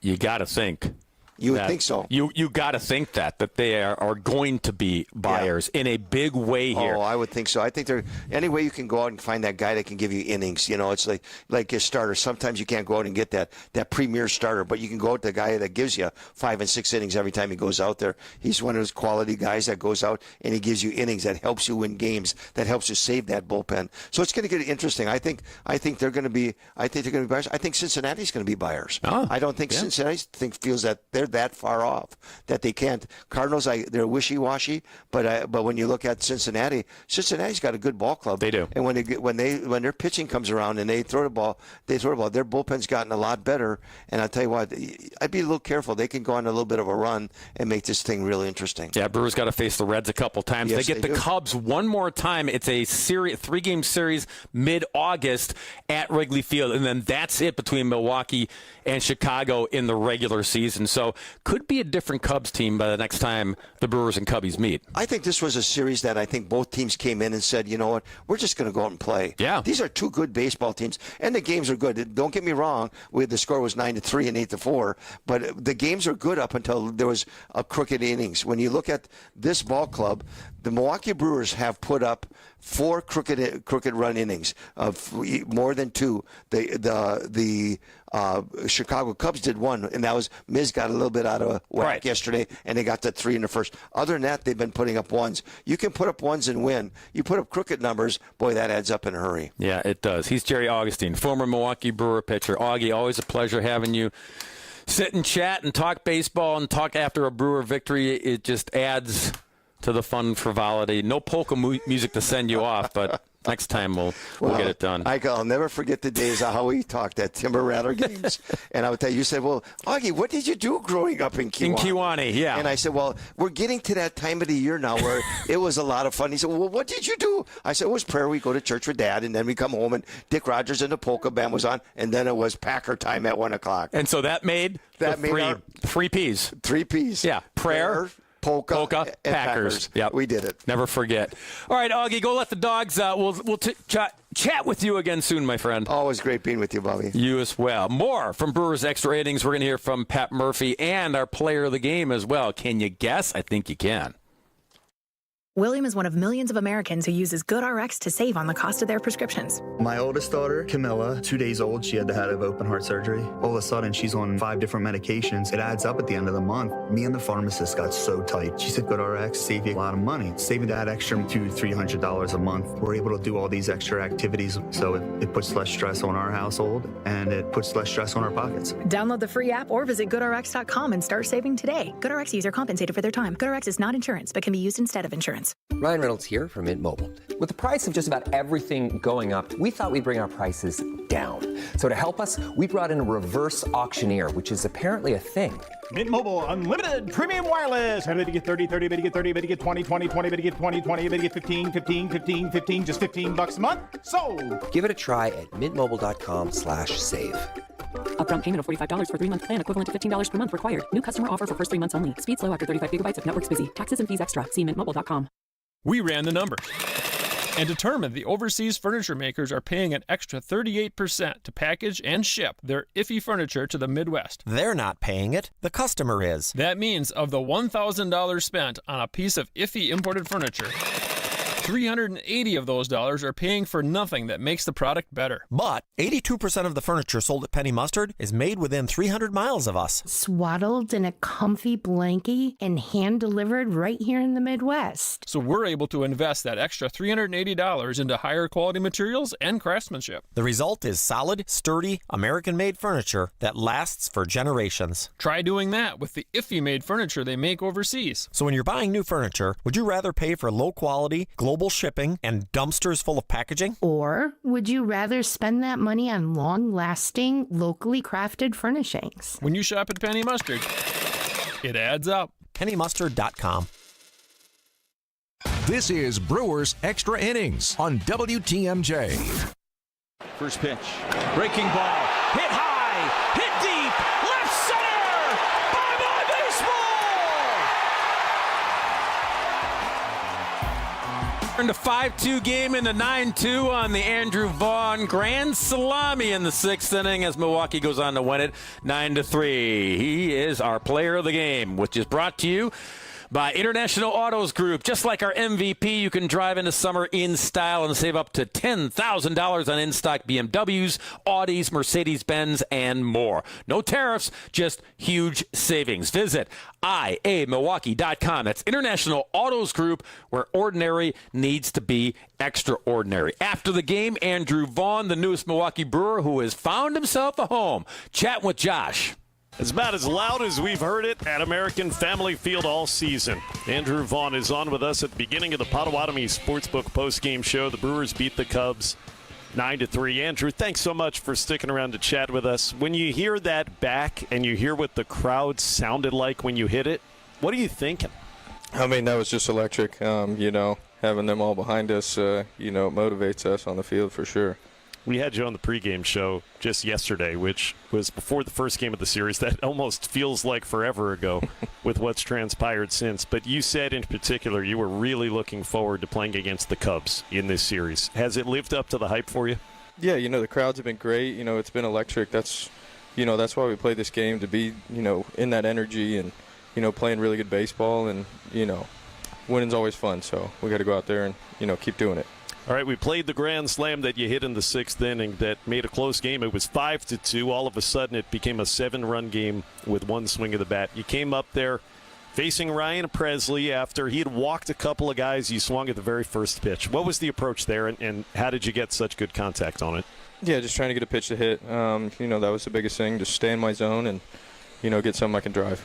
You got to think. You would think so. You got to think that they are going to be buyers in a big way here. Oh, I would think so. I think any way you can go out and find that guy that can give you innings. You know, it's like a starter. Sometimes you can't go out and get that premier starter, but you can go out to the guy that gives you 5 and 6 innings every time he goes out there. He's one of those quality guys that goes out and he gives you innings that helps you win games, that helps you save that bullpen. So it's going to get interesting. I think they're going to be buyers. I think Cincinnati's going to be buyers. Oh, I don't think Cincinnati feels that they're that far off that they can't. Cardinals, they're wishy-washy, but when you look at Cincinnati's got a good ball club. They do. And when their pitching comes around and they throw the ball. Their bullpen's gotten a lot better. And I'll tell you what, I'd be a little careful. They can go on a little bit of a run and make this thing really interesting. Yeah, Brewers got to face the Reds a couple times. Yes, they get the Cubs one more time. It's a 3-game series mid-August at Wrigley Field, and then that's it between Milwaukee and Chicago in the regular season. So could be a different Cubs team by the next time the Brewers and Cubbies meet. I think this was a series that I think both teams came in and said, you know what, we're just going to go out and play. Yeah. These are two good baseball teams, and the games are good. Don't get me wrong, the score was 9-3 and 8-4, but the games are good up until there was a crooked innings. When you look at this ball club, the Milwaukee Brewers have put up 4 crooked run innings of more than 2. The Chicago Cubs did 1, and that was Miz got a little bit out of whack yesterday, and they got to 3 in the first. Other than that, they've been putting up 1s. You can put up 1s and win. You put up crooked numbers, boy, that adds up in a hurry. Yeah, it does. He's Jerry Augustine, former Milwaukee Brewer pitcher. Augie, always a pleasure having you sit and chat and talk baseball and talk after a Brewer victory. It just adds to the fun frivolity. No polka music to send you off, but next time we'll get it done. I'll never forget the days of how we talked at Timber Rattler games. And I would tell you, said, well, Augie, what did you do growing up in Kewanee? In Kewanee, yeah. And I said, well, we're getting to that time of the year now where it was a lot of fun. He said, well, what did you do? I said, it was prayer. We go to church with Dad, and then we come home, and Dick Rogers and the polka band was on, and then it was Packer time at 1 o'clock. And so that made three Ps. 3 Ps. Yeah, prayer Polka, Packers. Yep. We did it. Never forget. All right, Augie, go let the dogs out. We'll chat with you again soon, my friend. Always great being with you, Bobby. You as well. More from Brewers Extra Innings. We're going to hear from Pat Murphy and our player of the game as well. Can you guess? I think you can. William is one of millions of Americans who uses GoodRx to save on the cost of their prescriptions. My oldest daughter, Camilla, 2 days old, she had to have open heart surgery. All of a sudden, she's on 5 different medications. It adds up at the end of the month. Me and the pharmacist got so tight. She said, GoodRx save you a lot of money. Saving that extra $200-300 a month. We're able to do all these extra activities, so it puts less stress on our household, and it puts less stress on our pockets. Download the free app or visit GoodRx.com and start saving today. GoodRx user compensated for their time. GoodRx is not insurance, but can be used instead of insurance. Ryan Reynolds here from Mint Mobile. With the price of just about everything going up, we thought we'd bring our prices down. So to help us, we brought in a reverse auctioneer, which is apparently a thing. Mint Mobile Unlimited Premium Wireless. How to get 30, 30, bit to get 30, bit to get 20, 20, 20, bit to get 20, 20, bit to get 15, 15, 15, 15, just $15 a month? Sold! Give it a try at mintmobile.com/save. Upfront payment of $45 for 3-month plan, equivalent to $15 per month required. New customer offer for first 3 months only. Speed slow after 35 gigabytes if network's busy. Taxes and fees extra. See mintmobile.com. We ran the numbers and determined the overseas furniture makers are paying an extra 38% to package and ship their iffy furniture to the Midwest. They're not paying it. The customer is. That means of the $1,000 spent on a piece of iffy imported furniture, $380 of those dollars are paying for nothing that makes the product better. But 82% of the furniture sold at Penny Mustard is made within 300 miles of us. Swaddled in a comfy blankie and hand-delivered right here in the Midwest. So we're able to invest that extra $380 into higher quality materials and craftsmanship. The result is solid, sturdy, American-made furniture that lasts for generations. Try doing that with the IFFY-made furniture they make overseas. So when you're buying new furniture, would you rather pay for low-quality, global shipping and dumpsters full of packaging? Or would you rather spend that money on long-lasting, locally crafted furnishings? When you shop at Penny Mustard, it adds up. PennyMustard.com. This is Brewers Extra Innings on WTMJ. First pitch. Breaking ball. Hit high. Hit deep. Left center. Bye-bye baseball. Turned a 5-2 game into 9-2 on the Andrew Vaughn grand salami in the 6th inning as Milwaukee goes on to win it 9-3. He is our player of the game, which is brought to you by International Autos Group. Just like our MVP, you can drive into summer in style and save up to $10,000 on in-stock BMWs, Audis, Mercedes-Benz, and more. No tariffs, just huge savings. Visit IAMilwaukee.com. That's International Autos Group, where ordinary needs to be extraordinary. After the game, Andrew Vaughn, the newest Milwaukee Brewer, who has found himself a home, chatting with Josh. It's about as loud as we've heard it at American Family Field all season. Andrew Vaughn is on with us at the beginning of the Potawatomi Sportsbook postgame show. The Brewers beat the Cubs 9-3. Andrew, thanks so much for sticking around to chat with us. When you hear that back and you hear what the crowd sounded like when you hit it, what are you thinking? I mean, that was just electric. Having them all behind us, it motivates us on the field for sure. We had you on the pregame show just yesterday, which was before the first game of the series. That almost feels like forever ago with what's transpired since. But you said in particular you were really looking forward to playing against the Cubs in this series. Has it lived up to the hype for you? Yeah, the crowds have been great. It's been electric. That's why we play this game, to be, in that energy and, playing really good baseball. And, winning's always fun. So we got to go out there and, keep doing it. All right, we played the grand slam that you hit in the 6th inning that made a close game. It was 5-2. All of a sudden, it became a 7-run game with one swing of the bat. You came up there facing Ryan Presley after he had walked a couple of guys. You swung at the very first pitch. What was the approach there, and how did you get such good contact on it? Yeah, just trying to get a pitch to hit. That was the biggest thing, just stay in my zone and, get something I can drive.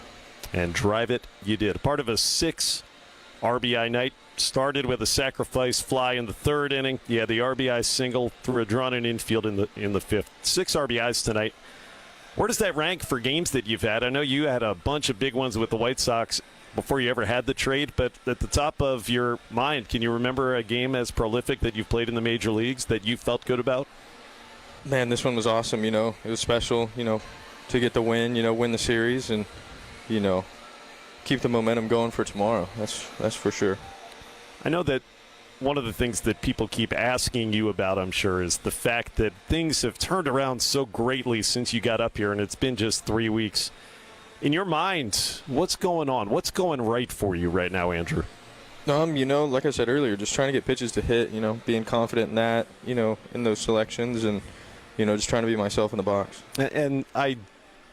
And drive it you did. Part of a 6 RBI night. Started with a sacrifice fly in the 3rd inning. Yeah, the RBI single through a drawn-in infield in the 5th. 6 RBIs tonight. Where does that rank for games that you've had? I know you had a bunch of big ones with the White Sox before you ever had the trade, but at the top of your mind, can you remember a game as prolific that you've played in the major leagues that you felt good about? Man, this one was awesome. It was special, to get the win, win the series and, keep the momentum going for tomorrow. That's for sure. I know that one of the things that people keep asking you about, I'm sure, is the fact that things have turned around so greatly since you got up here, and it's been just 3 weeks. In your mind, what's going on? What's going right for you right now, Andrew? Like I said earlier, just trying to get pitches to hit, being confident in that, in those selections and, just trying to be myself in the box. And I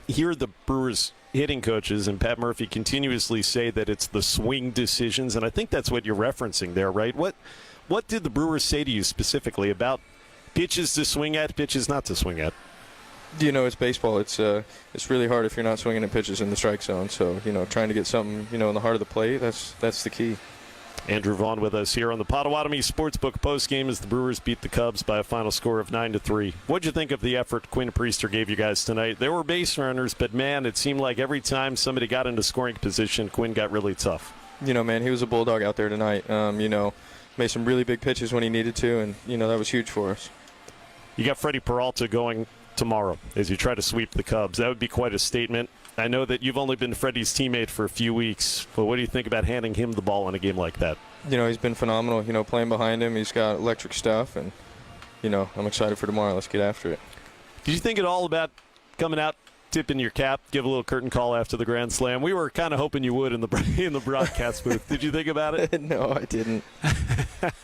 hear the Brewers hitting coaches and Pat Murphy continuously say that it's the swing decisions, and I think that's what you're referencing there, right? What did the Brewers say to you specifically about pitches to swing at, pitches not to swing at? It's baseball. It's really hard if you're not swinging at pitches in the strike zone. So, trying to get something, in the heart of the plate, that's the key. Andrew Vaughn with us here on the Potawatomi Sportsbook postgame as the Brewers beat the Cubs by a final score of 9-3. What'd you think of the effort Quinn Priester gave you guys tonight? There were base runners, but, man, it seemed like every time somebody got into scoring position, Quinn got really tough. Man, he was a bulldog out there tonight. Made some really big pitches when he needed to, and, that was huge for us. You got Freddie Peralta going tomorrow as you try to sweep the Cubs. That would be quite a statement. I know that you've only been Freddie's teammate for a few weeks, but what do you think about handing him the ball in a game like that? He's been phenomenal, playing behind him. He's got electric stuff, and, I'm excited for tomorrow. Let's get after it. Did you think at all about coming out tip in your cap, give a little curtain call after the grand slam. We were kind of hoping you would in the broadcast booth. Did you think about it? No, I didn't.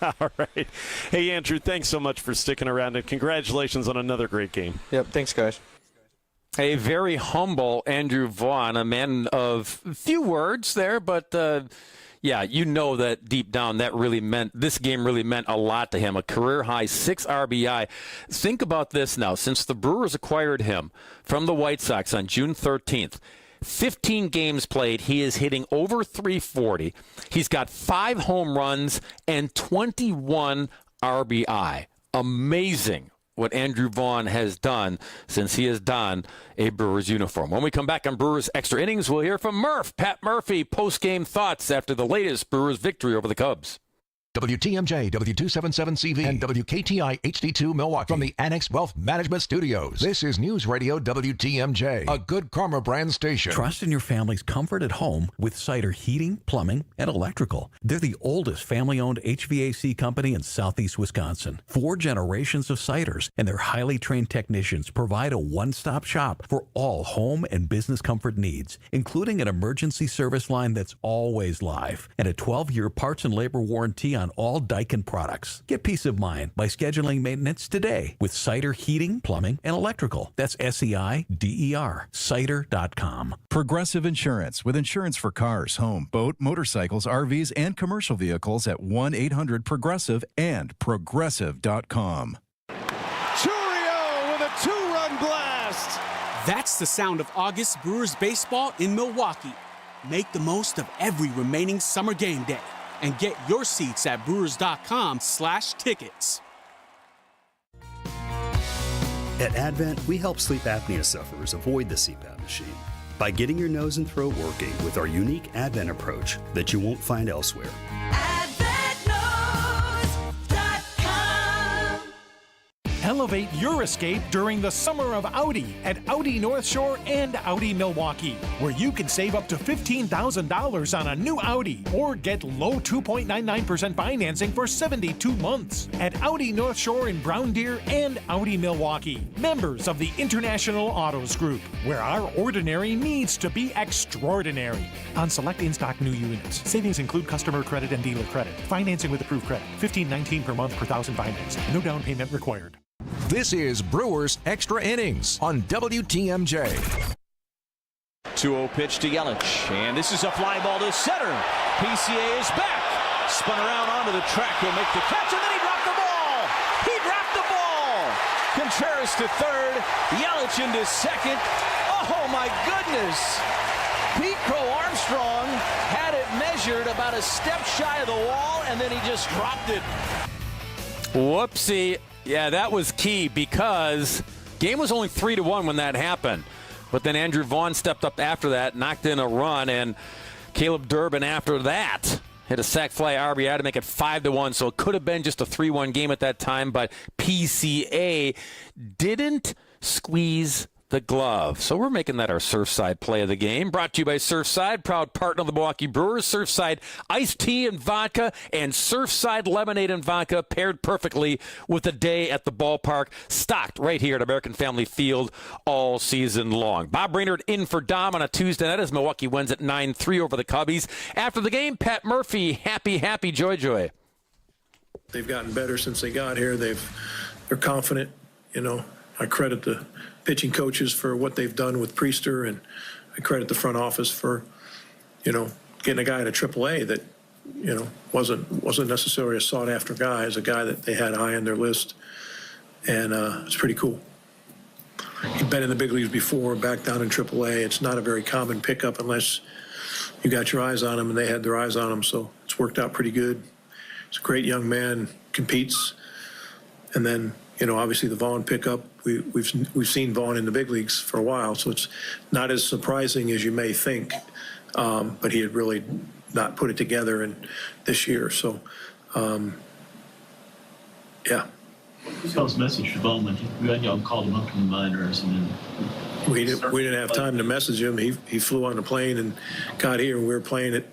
All right. Hey, Andrew, thanks so much for sticking around, and congratulations on another great game. Yep, thanks, guys. A very humble Andrew Vaughn, a man of few words there, but yeah, you know that deep down this game really meant a lot to him. A career-high 6 RBI. Think about this now. Since the Brewers acquired him from the White Sox on June 13th, 15 games played, he is hitting over 340. He's got 5 home runs and 21 RBI. Amazing what Andrew Vaughn has done since he has donned a Brewers uniform. When we come back on Brewers Extra Innings, we'll hear from Pat Murphy, post-game thoughts after the latest Brewers victory over the Cubs. WTMJ, W277CV, and WKTI HD2 Milwaukee from the Annex Wealth Management Studios. This is News Radio WTMJ, a good karma brand station. Trust in your family's comfort at home with Cider Heating, Plumbing, and Electrical. They're the oldest family-owned HVAC company in southeast Wisconsin. 4 generations of Ciders, and their highly trained technicians provide a one-stop shop for all home and business comfort needs, including an emergency service line that's always live and a 12-year parts and labor warranty on all Daikin products. Get peace of mind by scheduling maintenance today with Cider Heating, Plumbing, and Electrical. That's SEIDER, Cider.com. Progressive Insurance, with insurance for cars, home, boat, motorcycles, RVs, and commercial vehicles at 1-800-PROGRESSIVE and Progressive.com. Churio with a 2-run blast. That's the sound of August Brewers baseball in Milwaukee. Make the most of every remaining summer game day and get your seats at brewers.com/tickets. At Advent, we help sleep apnea sufferers avoid the CPAP machine by getting your nose and throat working with our unique Advent approach that you won't find elsewhere. Elevate your escape during the summer of Audi at Audi North Shore and Audi Milwaukee, where you can save up to $15,000 on a new Audi or get low 2.99% financing for 72 months at Audi North Shore in Brown Deer and Audi Milwaukee, members of the International Autos Group, where our ordinary needs to be extraordinary. On select in-stock new units, savings include customer credit and dealer credit. Financing with approved credit, $15.19 per month per thousand financed. No down payment required. This is Brewers Extra Innings on WTMJ. 2-0 pitch to Yelich, and this is a fly ball to center. PCA is back, spun around onto the track. He'll make the catch, and then he dropped the ball. He dropped the ball. Contreras to third, Yelich into second. Oh my goodness! Pete Crow Armstrong had it measured about a step shy of the wall, and then he just dropped it. Whoopsie. Yeah, that was key because game was only 3-1 when that happened. But then Andrew Vaughn stepped up after that, knocked in a run, and Caleb Durbin after that hit a sac fly RBI to make it 5-1. So it could have been just a 3-1 game at that time, but PCA didn't squeeze the glove. So we're making that our Surfside play of the game. Brought to you by Surfside, proud partner of the Milwaukee Brewers. Surfside iced tea and vodka and Surfside lemonade and vodka paired perfectly with a day at the ballpark. Stocked right here at American Family Field all season long. Bob Brainerd in for Dom on a Tuesday night as Milwaukee wins at 9-3 over the Cubbies. After the game, Pat Murphy, happy, joy. They've gotten better since they got here. They're confident. You know, I credit the pitching coaches for what they've done with Priester, and I credit the front office for, you know, getting a guy in a AAA that, you know, wasn't necessarily a sought after guy, as a guy that they had high on their list, and it's pretty cool. He'd been in the big leagues before, back down in AAA. It's not a very common pickup unless you got your eyes on him, and they had their eyes on him, so it's worked out pretty good. He's a great young man, competes, and then, you know, obviously the Vaughn pickup, we've seen Vaughn in the big leagues for a while, so it's not as surprising as you may think. But he had really not put it together in this year. So, yeah. Who's y'all's message for Vaughn when y'all called him up from the minors? And then we didn't have time to message him. He flew on the plane and got here. We were playing at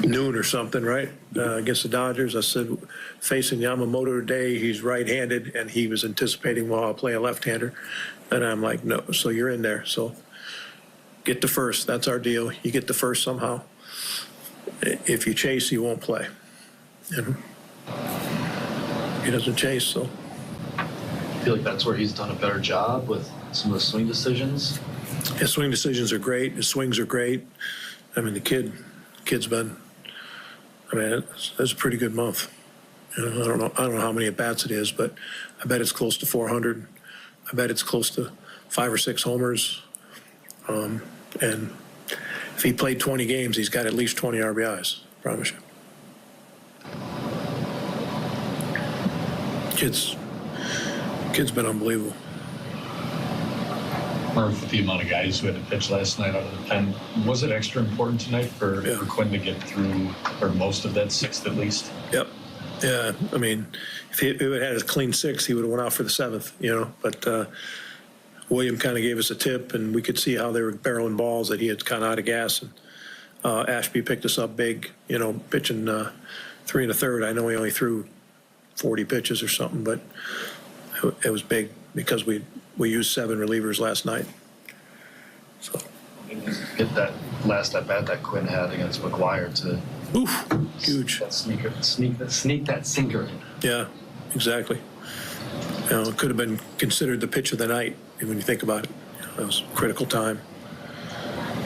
noon or something, right, against the Dodgers. I said, facing Yamamoto today, he's right-handed, and he was anticipating, well, I'll play a left-hander. And I'm like, no, so you're in there. So get to first. That's our deal. You get to first somehow. If you chase, you won't play. You know? He doesn't chase, so. I feel like that's where he's done a better job with some of the swing decisions. His swing decisions are great. His swings are great. I mean, the kid's been, I mean, it's a pretty good month. You know, I don't know how many at-bats it is, but I bet it's close to 400. I bet it's close to 5 or 6 homers. And if he played 20 games, he's got at least 20 RBIs, I promise you. Kid's been unbelievable. With the amount of guys who had to pitch last night out of the pen, was it extra important tonight for Quinn to get through, or most of that 6th at least? Yep. Yeah, I mean, if he had had a clean 6, he would have went out for the 7th, you know. But William kind of gave us a tip, and we could see how they were barreling balls that he had kind of out of gas. And Ashby picked us up big, you know, pitching 3 1/3. I know he only threw 40 pitches or something, but it was big because we used 7 relievers last night. So get that last at bat that Quinn had against McGuire to huge. Sneak that sinker in. Yeah, exactly. You know, it could have been considered the pitch of the night when you think about it. You know, that was a critical time.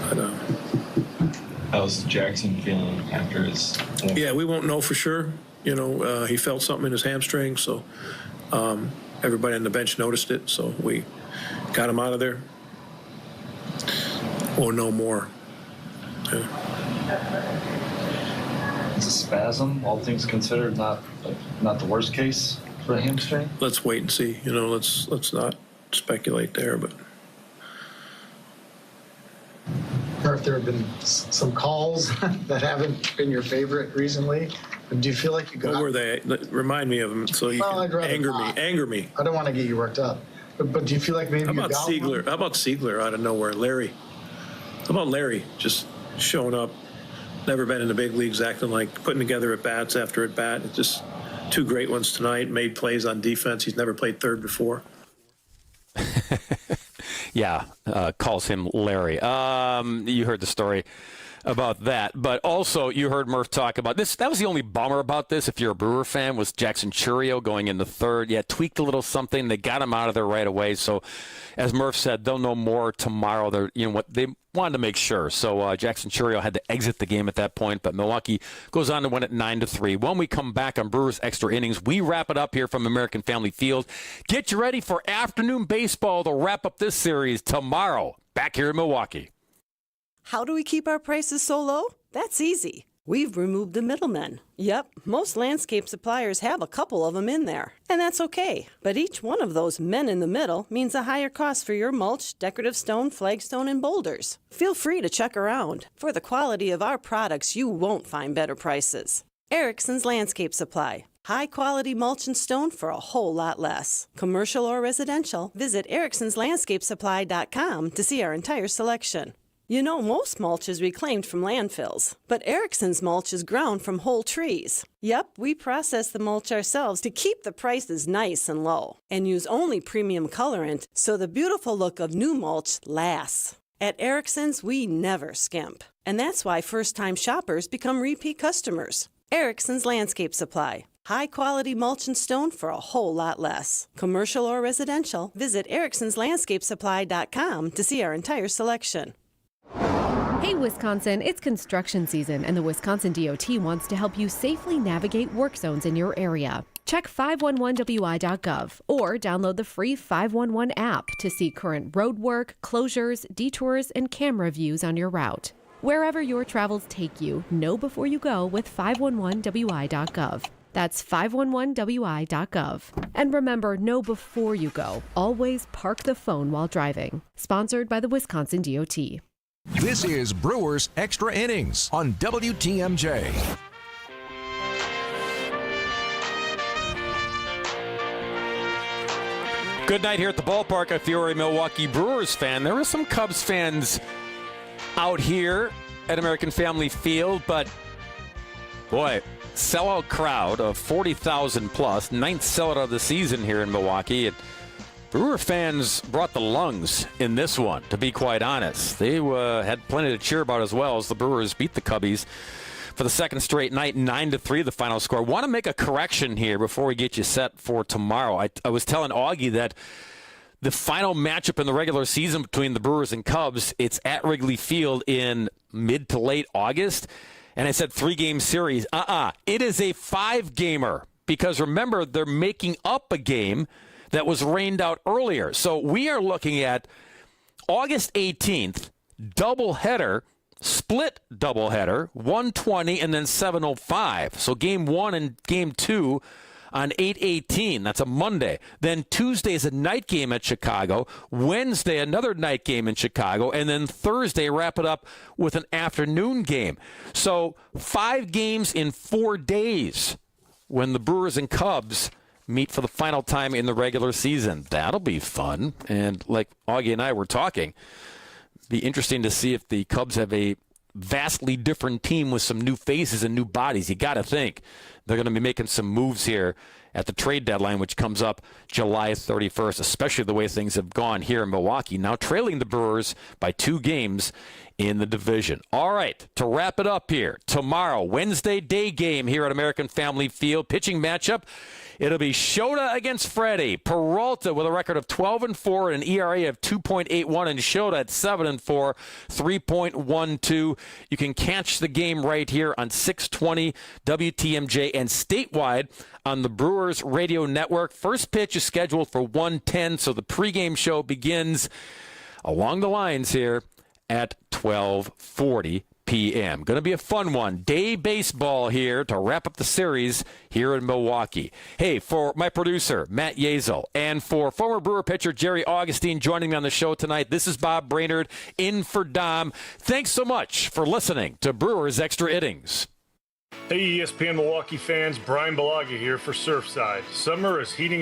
But, how's Jackson feeling after his? Yeah, we won't know for sure. You know, he felt something in his hamstring, so everybody on the bench noticed it, so we got him out of there. We'll know more. Yeah. It's a spasm, all things considered, not the worst case for a hamstring. Let's wait and see. You know, let's not speculate there, but. Or if there have been some calls that haven't been your favorite recently, do you feel like you got? What were they? Remind me of them so you can anger me. I don't want to get you worked up, but do you feel like maybe How about Siegler? How about Siegler out of nowhere? Larry. How about Larry just showing up? Never been in the big leagues, acting like putting together at bats after at bat. It's just 2 great ones tonight. Made plays on defense. He's never played third before. Yeah, calls him Larry. You heard the story about that. But also, you heard Murph talk about this. That was the only bummer about this, if you're a Brewer fan, was Jackson Churio going in the 3rd. Yeah, tweaked a little something. They got him out of there right away. So, as Murph said, they'll know more tomorrow. They wanted to make sure. So, Jackson Churio had to exit the game at that point. But Milwaukee goes on to win it 9-3. When we come back on Brewers Extra Innings, we wrap it up here from American Family Field. Get you ready for afternoon baseball to wrap up this series tomorrow. Back here in Milwaukee. How do we keep our prices so low? That's easy. We've removed the middlemen. Yep, most landscape suppliers have a couple of them in there, and that's okay. But each one of those men in the middle means a higher cost for your mulch, decorative stone, flagstone, and boulders. Feel free to check around. For the quality of our products, you won't find better prices. Erickson's Landscape Supply. High-quality mulch and stone for a whole lot less. Commercial or residential, visit ericksonslandscapesupply.com to see our entire selection. You know, most mulch is reclaimed from landfills, but Erickson's mulch is ground from whole trees. Yep, we process the mulch ourselves to keep the prices nice and low, and use only premium colorant so the beautiful look of new mulch lasts. At Erickson's, we never skimp, and that's why first-time shoppers become repeat customers. Erickson's Landscape Supply. High-quality mulch and stone for a whole lot less. Commercial or residential, visit ericksonslandscapesupply.com to see our entire selection. Hey Wisconsin, it's construction season and the Wisconsin DOT wants to help you safely navigate work zones in your area. Check 511wi.gov or download the free 511 app to see current road work, closures, detours, and camera views on your route. Wherever your travels take you, know before you go with 511wi.gov. That's 511wi.gov. And remember, know before you go. Always park the phone while driving. Sponsored by the Wisconsin DOT. This is Brewers Extra Innings on WTMJ. Good night here at the ballpark. If you're a Milwaukee Brewers fan, there are some Cubs fans out here at American Family Field, but Boy, sellout crowd of 40,000 plus, ninth sellout of the season here in Milwaukee. And Brewer fans brought the lungs in this one, to be quite honest. They had plenty to cheer about as well as the Brewers beat the Cubbies for the second straight night, 9-3 the final score. Want to make a correction here before we get you set for tomorrow. I was telling Augie that the final matchup in the regular season between the Brewers and Cubs, it's at Wrigley Field in mid to late August. And I said 3-game series. It is a 5-gamer because remember, they're making up a game that was rained out earlier. So we are looking at August 18th, doubleheader, split doubleheader, 1:20 and then 7:05. So game 1 and game 2 on 8/18. That's a Monday. Then Tuesday is a night game at Chicago. Wednesday, another night game in Chicago. And then Thursday, wrap it up with an afternoon game. So 5 games in 4 days when the Brewers and Cubs meet for the final time in the regular season. That'll be fun. And like Augie and I were talking, be interesting to see if the Cubs have a vastly different team with some new faces and new bodies. You got to think they're going to be making some moves here at the trade deadline, which comes up July 31st, especially the way things have gone here in Milwaukee, now trailing the Brewers by 2 games in the division. All right, to wrap it up here, tomorrow, Wednesday day game here at American Family Field, pitching matchup. It'll be Shota against Freddie. Peralta with a record of 12-4 and an ERA of 2.81, and Shota at 7-4, 3.12. You can catch the game right here on 620 WTMJ and statewide on the Brewers Radio Network. First pitch is scheduled for 1:10, so the pregame show begins along the lines here at 12:40 p.m. Going to be a fun one. Day baseball here to wrap up the series here in Milwaukee. Hey, for my producer, Matt Yazel, and for former Brewer pitcher Jerry Augustine joining me on the show tonight, this is Bob Brainerd in for Dom. Thanks so much for listening to Brewers Extra Innings. Hey, ESPN Milwaukee fans, Brian Balaga here for Surfside. Summer is heating